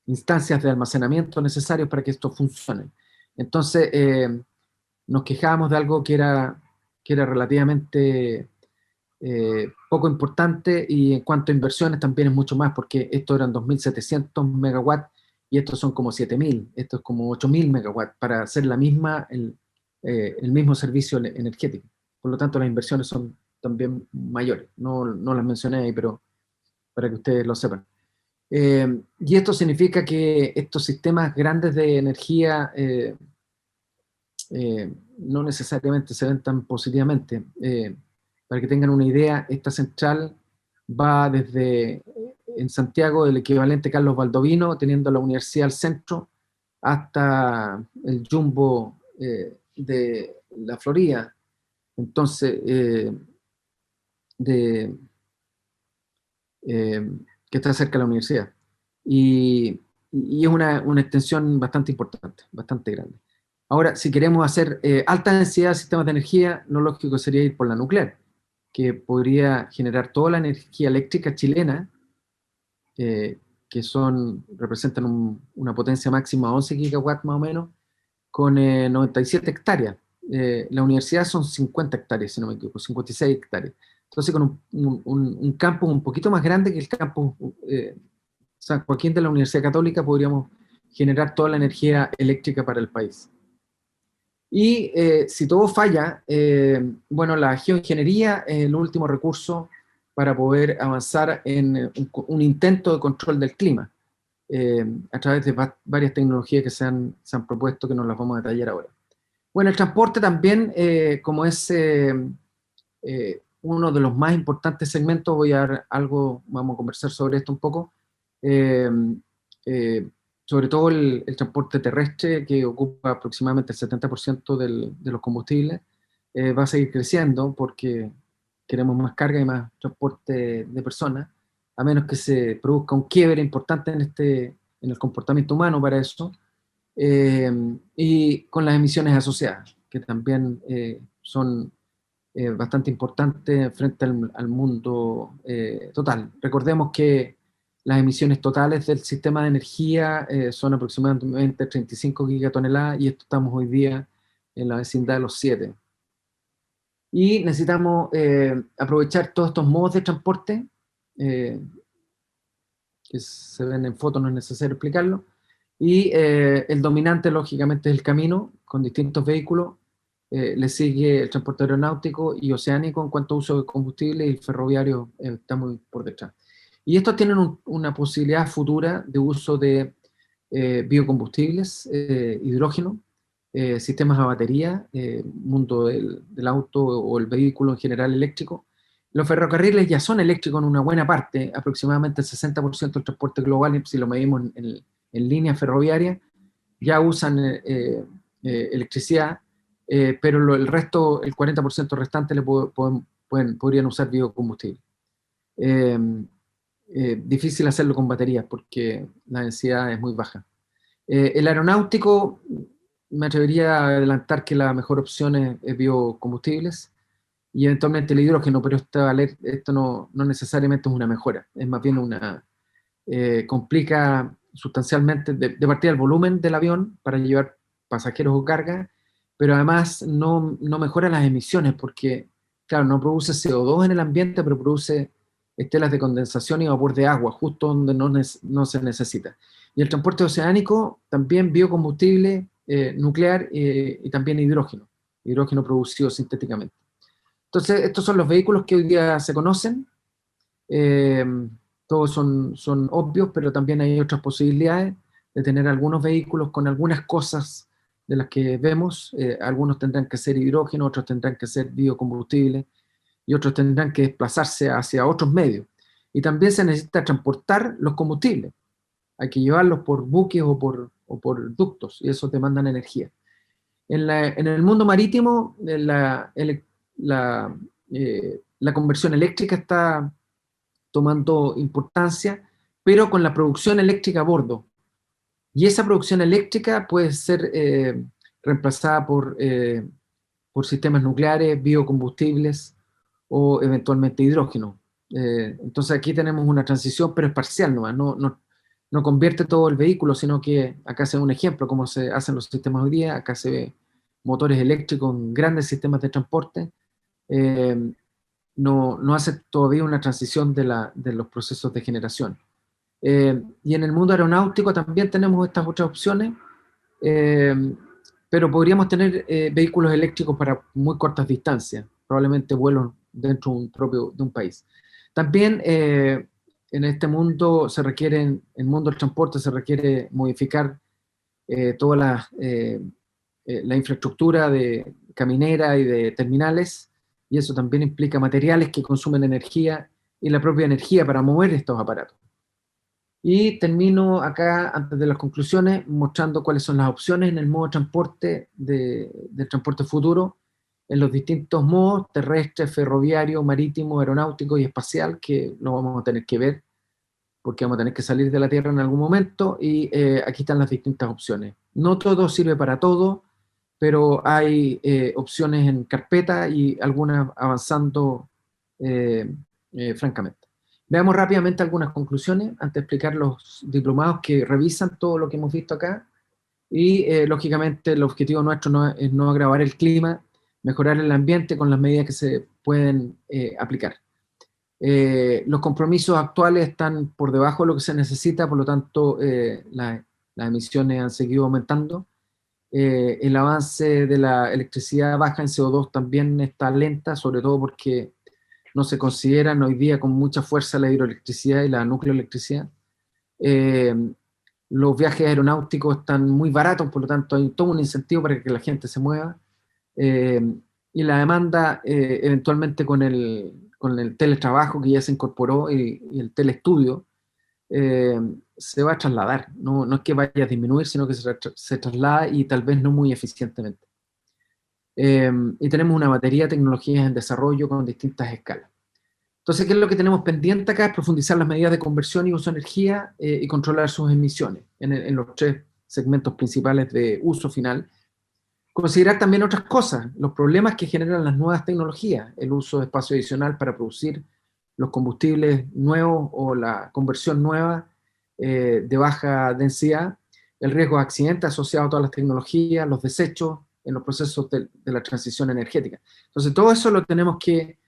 instancias de almacenamiento necesarias para que esto funcione. Entonces, nos quejábamos de algo que era relativamente poco importante, y en cuanto a inversiones también es mucho más, porque esto eran 2.700 megawatts y estos son como 7.000, esto es como 8.000 megawatts para hacer el mismo servicio energético. Por lo tanto, las inversiones son también mayores. No las mencioné ahí, pero para que ustedes lo sepan. Y esto significa que estos sistemas grandes de energía no necesariamente se ven tan positivamente. Para que tengan una idea, esta central va desde, en Santiago, el equivalente Carlos Baldovino, teniendo la universidad al centro, hasta el Jumbo de la Florida. Entonces, de, que está cerca de la universidad. Y es una extensión bastante importante, bastante grande. Ahora, si queremos hacer alta densidad de sistemas de energía, lo lógico sería ir por la nuclear, que podría generar toda la energía eléctrica chilena, que representan una potencia máxima de 11 gigawatts más o menos, con 97 hectáreas. La universidad son 50 hectáreas, si no me equivoco, 56 hectáreas. Entonces, con un campus un poquito más grande que el campus San Joaquín de la Universidad Católica, podríamos generar toda la energía eléctrica para el país. Y si todo falla, bueno, la geoingeniería es el último recurso para poder avanzar en un intento de control del clima, a través de varias tecnologías que se han propuesto, que nos las vamos a detallar ahora. Bueno, el transporte también, como es uno de los más importantes segmentos, vamos a conversar sobre esto un poco, eh, eh, sobre todo el transporte terrestre, que ocupa aproximadamente el 70% de los combustibles, va a seguir creciendo porque queremos más carga y más transporte de personas, a menos que se produzca un quiebre importante en el comportamiento humano para eso, y con las emisiones asociadas, que también son bastante importantes frente al mundo total. Recordemos que las emisiones totales del sistema de energía son aproximadamente 35 gigatoneladas, y esto estamos hoy día en la vecindad de los 7. Y necesitamos aprovechar todos estos modos de transporte, eh, que se ven en fotos, no es necesario explicarlo, y el dominante, lógicamente, es el camino, con distintos vehículos. Le sigue el transporte aeronáutico y oceánico en cuanto a uso de combustible, y el ferroviario está muy por detrás. Y estos tienen una posibilidad futura de uso de biocombustibles, hidrógeno, sistemas a batería, mundo del auto o el vehículo en general eléctrico. Los ferrocarriles ya son eléctricos en una buena parte, aproximadamente el 60% del transporte global, si lo medimos en línea ferroviaria, ya usan electricidad, pero el resto, el 40% restante, podrían usar biocombustible. Difícil hacerlo con baterías porque la densidad es muy baja. El aeronáutico, me atrevería a adelantar que la mejor opción es biocombustibles, y eventualmente el hidrógeno, pero esto no necesariamente es una mejora, es más bien complica sustancialmente de partida el volumen del avión para llevar pasajeros o carga, pero además no mejora las emisiones porque, claro, no produce CO2 en el ambiente, pero produce estelas de condensación y vapor de agua, justo donde no se necesita. Y el transporte oceánico, también biocombustible, nuclear, y también hidrógeno producido sintéticamente. Entonces, estos son los vehículos que hoy día se conocen. Eh, Todos son obvios, pero también hay otras posibilidades de tener algunos vehículos con algunas cosas de las que vemos. Algunos tendrán que ser hidrógeno, otros tendrán que ser biocombustible, y otros tendrán que desplazarse hacia otros medios. Y también se necesita transportar los combustibles. Hay que llevarlos por buques o por ductos, y eso demandan energía. En el mundo marítimo, la conversión eléctrica está tomando importancia, pero con la producción eléctrica a bordo. Y esa producción eléctrica puede ser reemplazada por sistemas nucleares, biocombustibles o eventualmente hidrógeno. Entonces aquí tenemos una transición, pero es parcial nomás, no convierte todo el vehículo, sino que acá se ve un ejemplo cómo se hacen los sistemas hoy día. Acá se ve motores eléctricos en grandes sistemas de transporte. No hace todavía una transición de los procesos de generación. Y en el mundo aeronáutico también tenemos estas otras opciones, eh, pero podríamos tener vehículos eléctricos para muy cortas distancias, probablemente vuelos dentro de un país. También en este mundo en el mundo del transporte se requiere modificar toda la infraestructura de caminera y de terminales, y eso también implica materiales que consumen energía y la propia energía para mover estos aparatos. Y termino acá, antes de las conclusiones, mostrando cuáles son las opciones en el modo de transporte del transporte futuro, en los distintos modos, terrestre, ferroviario, marítimo, aeronáutico y espacial, que lo vamos a tener que ver, porque vamos a tener que salir de la Tierra en algún momento, y aquí están las distintas opciones. No todo sirve para todo, pero hay opciones en carpeta y algunas avanzando francamente. Veamos rápidamente algunas conclusiones antes de explicar los diplomados que revisan todo lo que hemos visto acá. Y lógicamente el objetivo nuestro es no agravar el clima, mejorar el ambiente con las medidas que se pueden aplicar. Los compromisos actuales están por debajo de lo que se necesita, por lo tanto las emisiones han seguido aumentando. El avance de la electricidad baja en CO2 también está lenta, sobre todo porque no se consideran hoy día con mucha fuerza la hidroelectricidad y la nucleoelectricidad. Eh, los viajes aeronáuticos están muy baratos, por lo tanto hay todo un incentivo para que la gente se mueva. Eh, y la demanda, eventualmente con el teletrabajo que ya se incorporó y el telestudio, se va a trasladar. No es que vaya a disminuir, sino que se traslada y tal vez no muy eficientemente. Y tenemos una batería de tecnologías en desarrollo con distintas escalas. Entonces, ¿qué es lo que tenemos pendiente acá? Es profundizar las medidas de conversión y uso de energía y controlar sus emisiones en los tres segmentos principales de uso final. Considerar también otras cosas, los problemas que generan las nuevas tecnologías, el uso de espacio adicional para producir los combustibles nuevos o la conversión nueva de baja densidad, el riesgo de accidentes asociado a todas las tecnologías, los desechos en los procesos de la transición energética. Entonces, todo eso lo tenemos que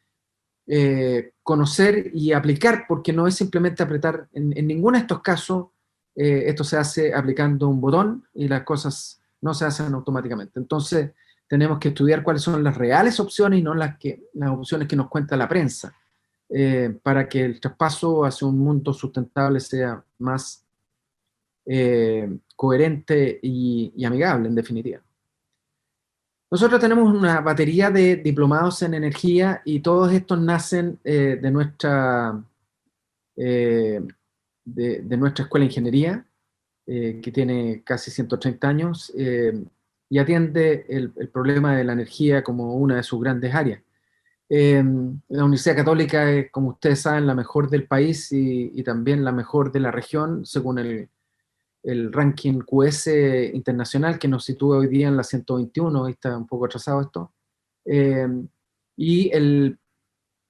conocer y aplicar, porque no es simplemente apretar, en ninguno de estos casos esto se hace aplicando un botón y las cosas no se hacen automáticamente. Entonces tenemos que estudiar cuáles son las reales opciones y no las opciones que nos cuenta la prensa, para que el traspaso hacia un mundo sustentable sea más coherente y amigable, en definitiva. Nosotros tenemos una batería de diplomados en energía y todos estos nacen eh, de nuestra escuela de ingeniería, que tiene casi 130 años, y atiende el problema de la energía como una de sus grandes áreas. La Universidad Católica es, como ustedes saben, la mejor del país y también la mejor de la región, según el ranking QS internacional, que nos sitúa hoy día en la 121, ahí está un poco atrasado esto, eh, y el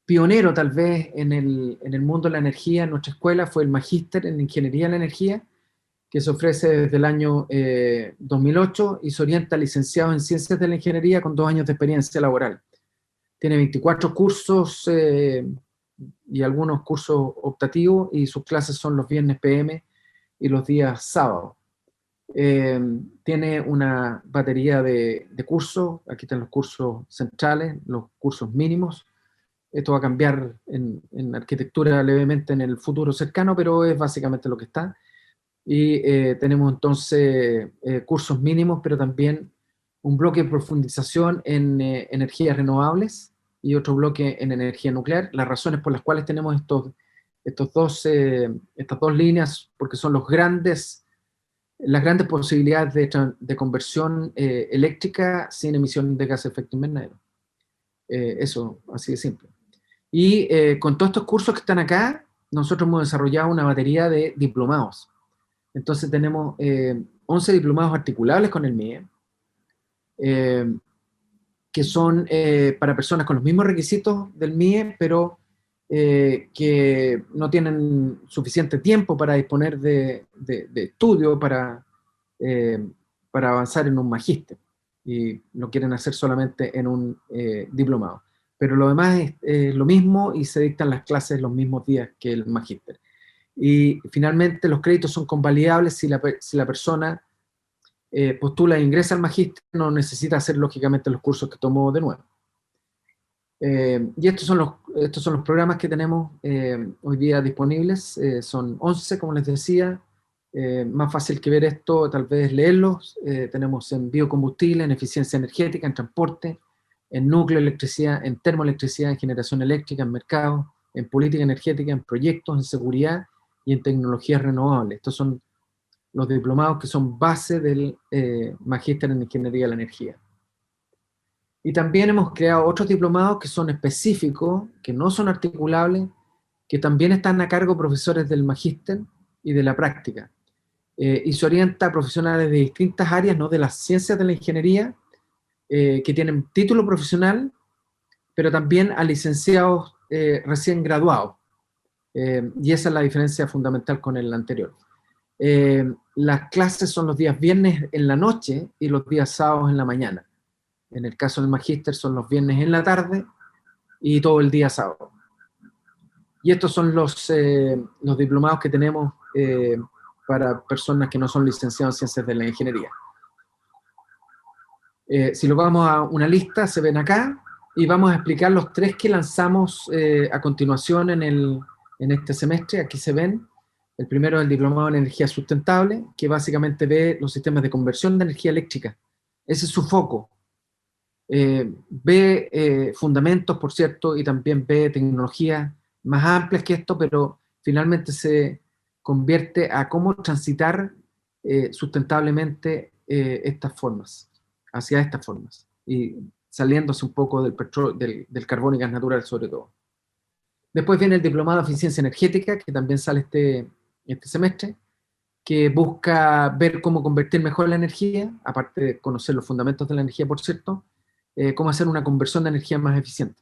pionero tal vez en el mundo de la energía en nuestra escuela fue el magíster en Ingeniería de la Energía, que se ofrece desde el año 2008 y se orienta a licenciados en Ciencias de la Ingeniería con 2 años de experiencia laboral. Tiene 24 cursos y algunos cursos optativos, y sus clases son los viernes PM y los días sábados. Tiene una batería de cursos, aquí están los cursos centrales, los cursos mínimos. Esto va a cambiar en arquitectura levemente en el futuro cercano, pero es básicamente lo que está. Y tenemos entonces cursos mínimos, pero también un bloque de profundización en energías renovables y otro bloque en energía nuclear. Las razones por las cuales tenemos estas dos líneas, porque son las grandes posibilidades de conversión eléctrica sin emisión de gases de efecto invernadero. Eso, así de simple. Y con todos estos cursos que están acá, nosotros hemos desarrollado una batería de diplomados. Entonces tenemos 11 diplomados articulables con el MIE, que son para personas con los mismos requisitos del MIE, pero que no tienen suficiente tiempo para disponer de estudio para avanzar en un magíster, y lo quieren hacer solamente en un diplomado. Pero lo demás es lo mismo y se dictan las clases los mismos días que el magíster. Y finalmente los créditos son convalidables si la persona postula e ingresa al magíster, no necesita hacer lógicamente los cursos que tomó de nuevo. Y estos son los programas que tenemos hoy día disponibles. Son 11, como les decía. Más fácil que ver esto, tal vez leerlos. Tenemos en biocombustible, en eficiencia energética, en transporte, en núcleo electricidad, en termoelectricidad, en generación eléctrica, en mercado, en política energética, en proyectos, en seguridad y en tecnologías renovables. Estos son los diplomados que son base del magíster en ingeniería de la energía. Y también hemos creado otros diplomados que son específicos, que no son articulables, que también están a cargo de profesores del magíster y de la práctica. Y se orienta a profesionales de distintas áreas, ¿no? De las ciencias de la ingeniería, que tienen título profesional, pero también a licenciados recién graduados. Y esa es la diferencia fundamental con el anterior. Las clases son los días viernes en la noche y los días sábados en la mañana. En el caso del magíster son los viernes en la tarde y todo el día sábado. Y estos son los diplomados que tenemos para personas que no son licenciados en ciencias de la ingeniería. Si lo vamos a una lista, se ven acá, y vamos a explicar los 3 que lanzamos a continuación en este semestre. Aquí se ven. El primero es el diplomado en energía sustentable, que básicamente ve los sistemas de conversión de energía eléctrica. Ese es su foco. Ve fundamentos, por cierto, y también ve tecnologías más amplias que esto, pero finalmente se convierte a cómo transitar sustentablemente hacia estas formas, y saliéndose un poco del carbón y gas natural sobre todo. Después viene el diplomado de eficiencia energética, que también sale este semestre, que busca ver cómo convertir mejor la energía, aparte de conocer los fundamentos de la energía, por cierto, cómo hacer una conversión de energía más eficiente.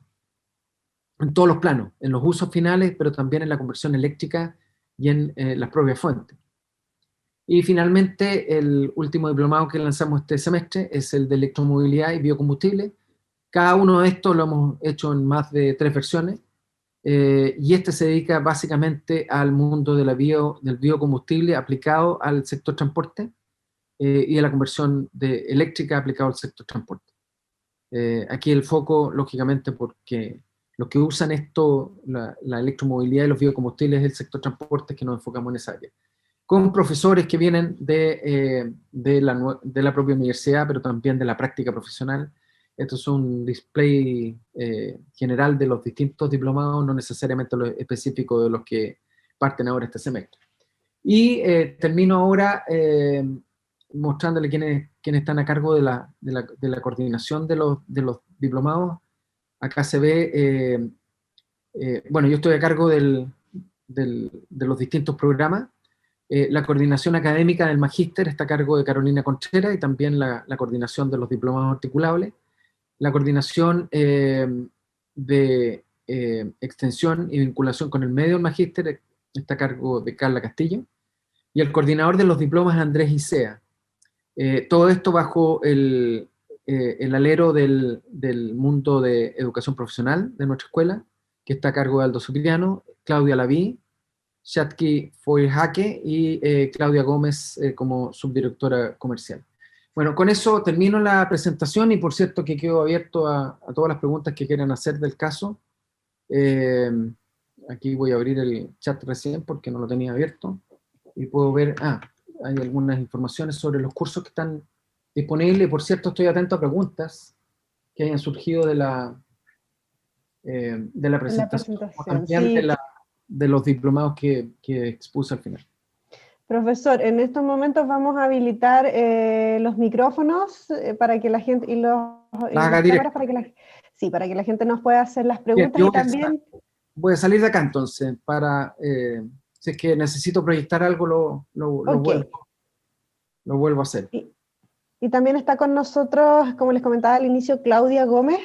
En todos los planos, en los usos finales, pero también en la conversión eléctrica y en las propias fuentes. Y finalmente, el último diplomado que lanzamos este semestre es el de electromovilidad y biocombustible. Cada uno de estos lo hemos hecho en más de 3 versiones, y este se dedica básicamente al mundo del biocombustible aplicado al sector transporte, y a la conversión eléctrica aplicado al sector transporte. Aquí el foco, lógicamente, porque los que usan esto, la electromovilidad y los biocombustibles, es el sector transporte, que nos enfocamos en esa área. Con profesores que vienen de la propia universidad, pero también de la práctica profesional. Esto es un display general de los distintos diplomados, no necesariamente los específicos de los que parten ahora este semestre. Y termino ahora mostrándole quiénes están a cargo de la coordinación de los diplomados. Acá se ve, bueno, yo estoy a cargo de los distintos programas. La coordinación académica del magíster está a cargo de Carolina Contreras, y también la coordinación de los diplomados articulables. La coordinación de extensión y vinculación con el medio del magíster está a cargo de Carla Castillo, y el coordinador de los diplomas es Andrés Isea. Todo esto bajo el alero del mundo de educación profesional de nuestra escuela, que está a cargo de Aldo Cipriano, Claudia Laví, Shatki Foyhake y Claudia Gómez como subdirectora comercial. Bueno, con eso termino la presentación, y por cierto que quedo abierto a todas las preguntas que quieran hacer del caso. Aquí voy a abrir el chat recién porque no lo tenía abierto, y puedo ver, hay algunas informaciones sobre los cursos que están disponibles. Por cierto, estoy atento a preguntas que hayan surgido de la presentación, o también sí, de los diplomados que expuse al final. Profesor, en estos momentos vamos a habilitar los micrófonos para que la gente, y las cámaras para que la gente nos pueda hacer las preguntas. Bien, y también voy a salir de acá entonces, para si es que necesito proyectar algo, okay, lo vuelvo a hacer. Y también está con nosotros, como les comentaba al inicio, Claudia Gómez.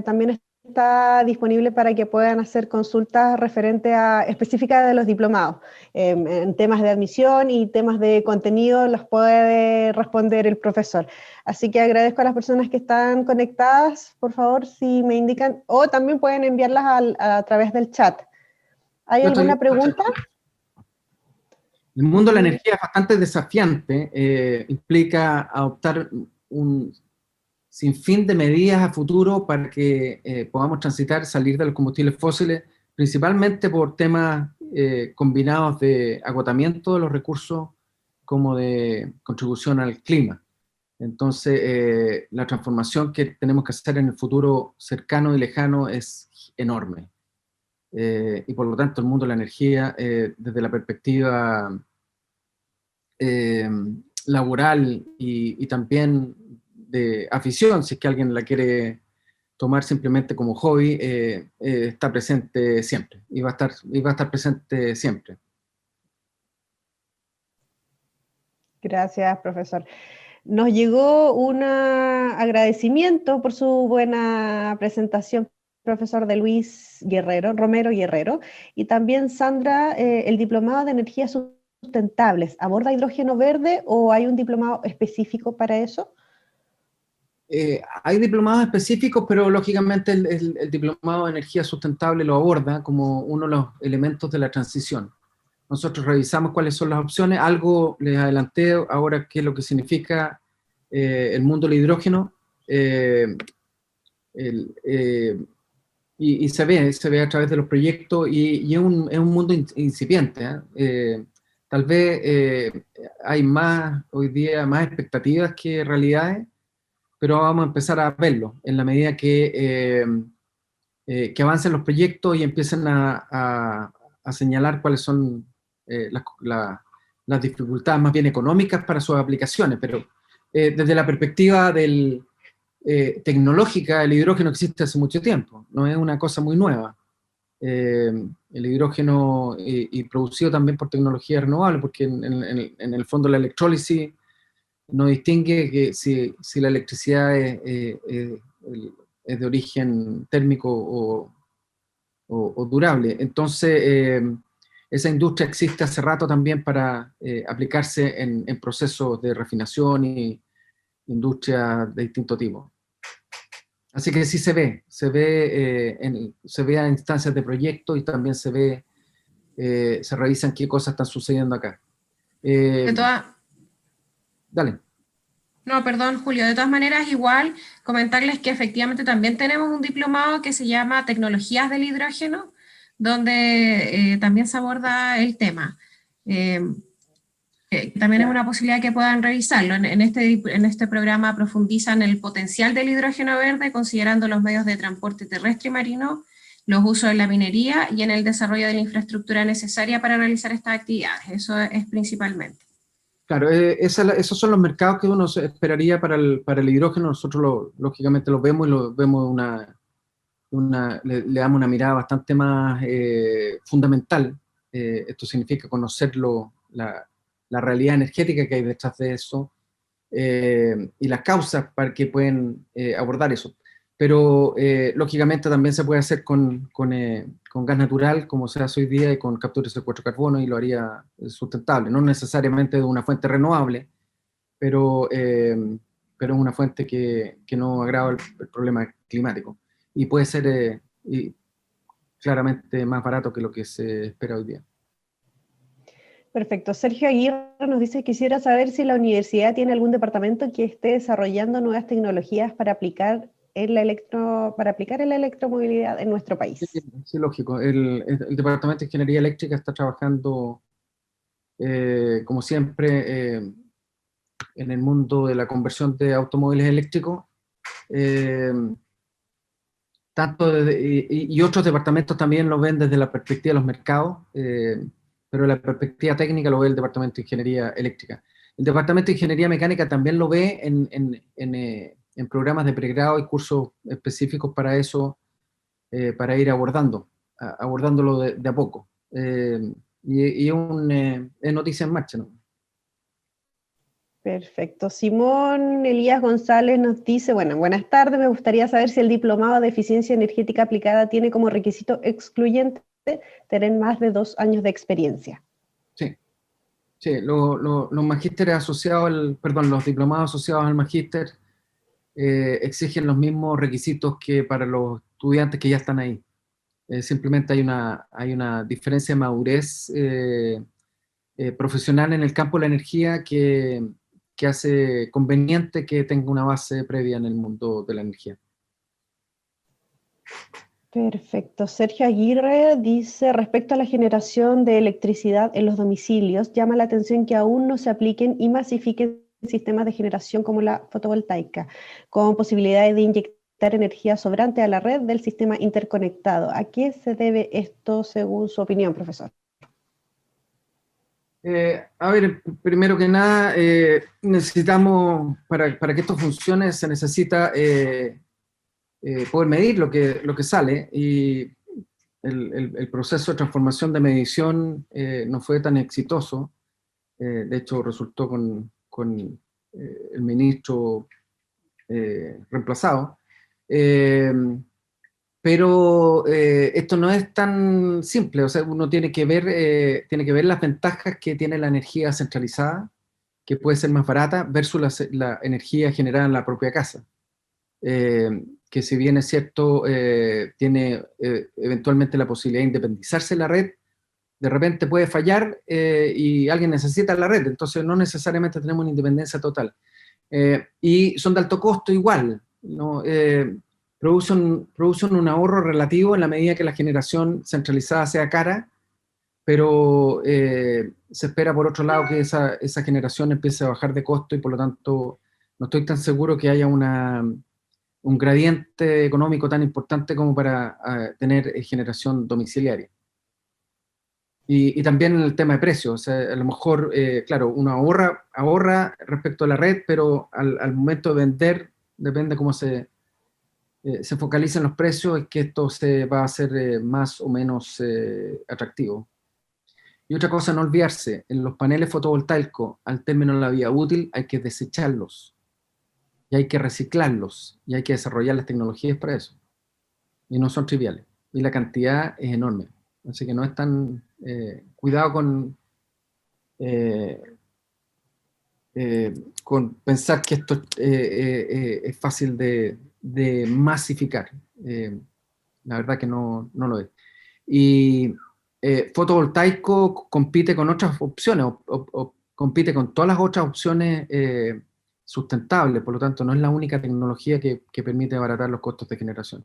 También está disponible para que puedan hacer consultas referentes específicas de los diplomados. En temas de admisión y temas de contenido los puede responder el profesor. Así que agradezco a las personas que están conectadas, por favor, si me indican, o también pueden enviarlas a través del chat. ¿Hay alguna pregunta? El mundo de la energía es bastante desafiante, implica adoptar un sinfín de medidas a futuro para que podamos transitar, salir de los combustibles fósiles, principalmente por temas combinados de agotamiento de los recursos como de contribución al clima. Entonces, la transformación que tenemos que hacer en el futuro cercano y lejano es enorme. Y por lo tanto, el mundo de la energía, desde la perspectiva laboral y también de afición, si es que alguien la quiere tomar simplemente como hobby, está presente siempre y va a estar presente siempre. Gracias, profesor. Nos llegó un agradecimiento por su buena presentación, profesor de Luis Guerrero, Romero Guerrero, y también Sandra, el diplomado de energías sustentables, ¿aborda hidrógeno verde o hay un diplomado específico para eso? Hay diplomados específicos, pero lógicamente el diplomado de energía sustentable lo aborda como uno de los elementos de la transición. Nosotros revisamos cuáles son las opciones, algo les adelanté ahora qué es lo que significa el mundo del hidrógeno, y se ve a través de los proyectos y es un mundo incipiente. Tal vez hay más hoy día, más expectativas que realidades, pero vamos a empezar a verlo en la medida que avancen los proyectos y empiecen a señalar cuáles son las dificultades más bien económicas para sus aplicaciones, pero desde la perspectiva tecnológica, el hidrógeno existe hace mucho tiempo, no es una cosa muy nueva. El hidrógeno y producido también por tecnología renovable, porque en el fondo la electrólisis no distingue que si la electricidad es de origen térmico o durable. Entonces, esa industria existe hace rato también para aplicarse en procesos de refinación y industrias de distinto tipo. Así que sí se ve a instancias de proyecto y también se revisan qué cosas están sucediendo acá. Dale. No, perdón, Julio. De todas maneras, igual comentarles que efectivamente también tenemos un diplomado que se llama Tecnologías del Hidrógeno, donde también se aborda el tema. También es una posibilidad que puedan revisarlo. En este programa profundizan el potencial del hidrógeno verde, considerando los medios de transporte terrestre y marino, los usos en la minería y en el desarrollo de la infraestructura necesaria para realizar estas actividades. Eso es principalmente. Claro, esos son los mercados que uno esperaría para el hidrógeno. Nosotros lógicamente los vemos y lo vemos le damos una mirada bastante más fundamental. Esto significa conocer la realidad energética que hay detrás de eso y las causas para que pueden abordar eso. Pero lógicamente también se puede hacer con gas natural, como se hace hoy día, y con captura de secuestro de carbono, y lo haría sustentable. No necesariamente de una fuente renovable, pero es una fuente que no agrava el problema climático. Y puede ser claramente más barato que lo que se espera hoy día. Perfecto. Sergio Aguirre nos dice: quisiera saber si la universidad tiene algún departamento que esté desarrollando nuevas tecnologías para aplicar en la electromovilidad en nuestro país. Sí, lógico. El Departamento de Ingeniería Eléctrica está trabajando, como siempre, en el mundo de la conversión de automóviles eléctricos. Y otros departamentos también lo ven desde la perspectiva de los mercados, pero la perspectiva técnica lo ve el Departamento de Ingeniería Eléctrica. El Departamento de Ingeniería Mecánica también lo ve en programas de pregrado y cursos específicos para eso, para ir abordándolo de a poco. Y es noticia en marcha, ¿no? Perfecto. Simón Elías González nos dice: bueno, buenas tardes, me gustaría saber si el diplomado de eficiencia energética aplicada tiene como requisito excluyente tener más de 2 años de experiencia. Sí, los magísteres asociados, los diplomados asociados al magíster exigen los mismos requisitos que para los estudiantes que ya están ahí. Simplemente hay una diferencia de madurez profesional en el campo de la energía que hace conveniente que tenga una base previa en el mundo de la energía. Perfecto. Sergio Aguirre dice, respecto a la generación de electricidad en los domicilios, llama la atención que aún no se apliquen y masifiquen sistemas de generación como la fotovoltaica, con posibilidades de inyectar energía sobrante a la red del sistema interconectado. ¿A qué se debe esto según su opinión, profesor? A ver, primero que nada, necesitamos, para que esto funcione, se necesita poder medir lo que sale, y el proceso de transformación de medición no fue tan exitoso. De hecho, resultó con el ministro reemplazado. Pero esto no es tan simple, o sea, uno tiene que ver las ventajas que tiene la energía centralizada, que puede ser más barata, versus la energía generada en la propia casa. Que si bien es cierto, tiene eventualmente la posibilidad de independizarse de la red, de repente puede fallar y alguien necesita la red, entonces no necesariamente tenemos una independencia total. Y son de alto costo igual, ¿no? Producen un ahorro relativo en la medida que la generación centralizada sea cara, pero se espera por otro lado que esa generación empiece a bajar de costo, y por lo tanto no estoy tan seguro que haya un gradiente económico tan importante como para tener generación domiciliaria. Y también en el tema de precios, o sea, a lo mejor, claro, uno ahorra respecto a la red, pero al momento de vender, depende cómo se focalicen los precios, es que esto se va a hacer más o menos atractivo. Y otra cosa, no olvidarse, en los paneles fotovoltaicos, al término de la vida útil, hay que desecharlos, y hay que reciclarlos, y hay que desarrollar las tecnologías para eso. Y no son triviales, y la cantidad es enorme. Así que no es tan... cuidado con pensar que esto es fácil de masificar. La verdad que no lo es. Y fotovoltaico compite con otras opciones, o compite con todas las otras opciones sustentables, por lo tanto no es la única tecnología que permite abaratar los costos de generación.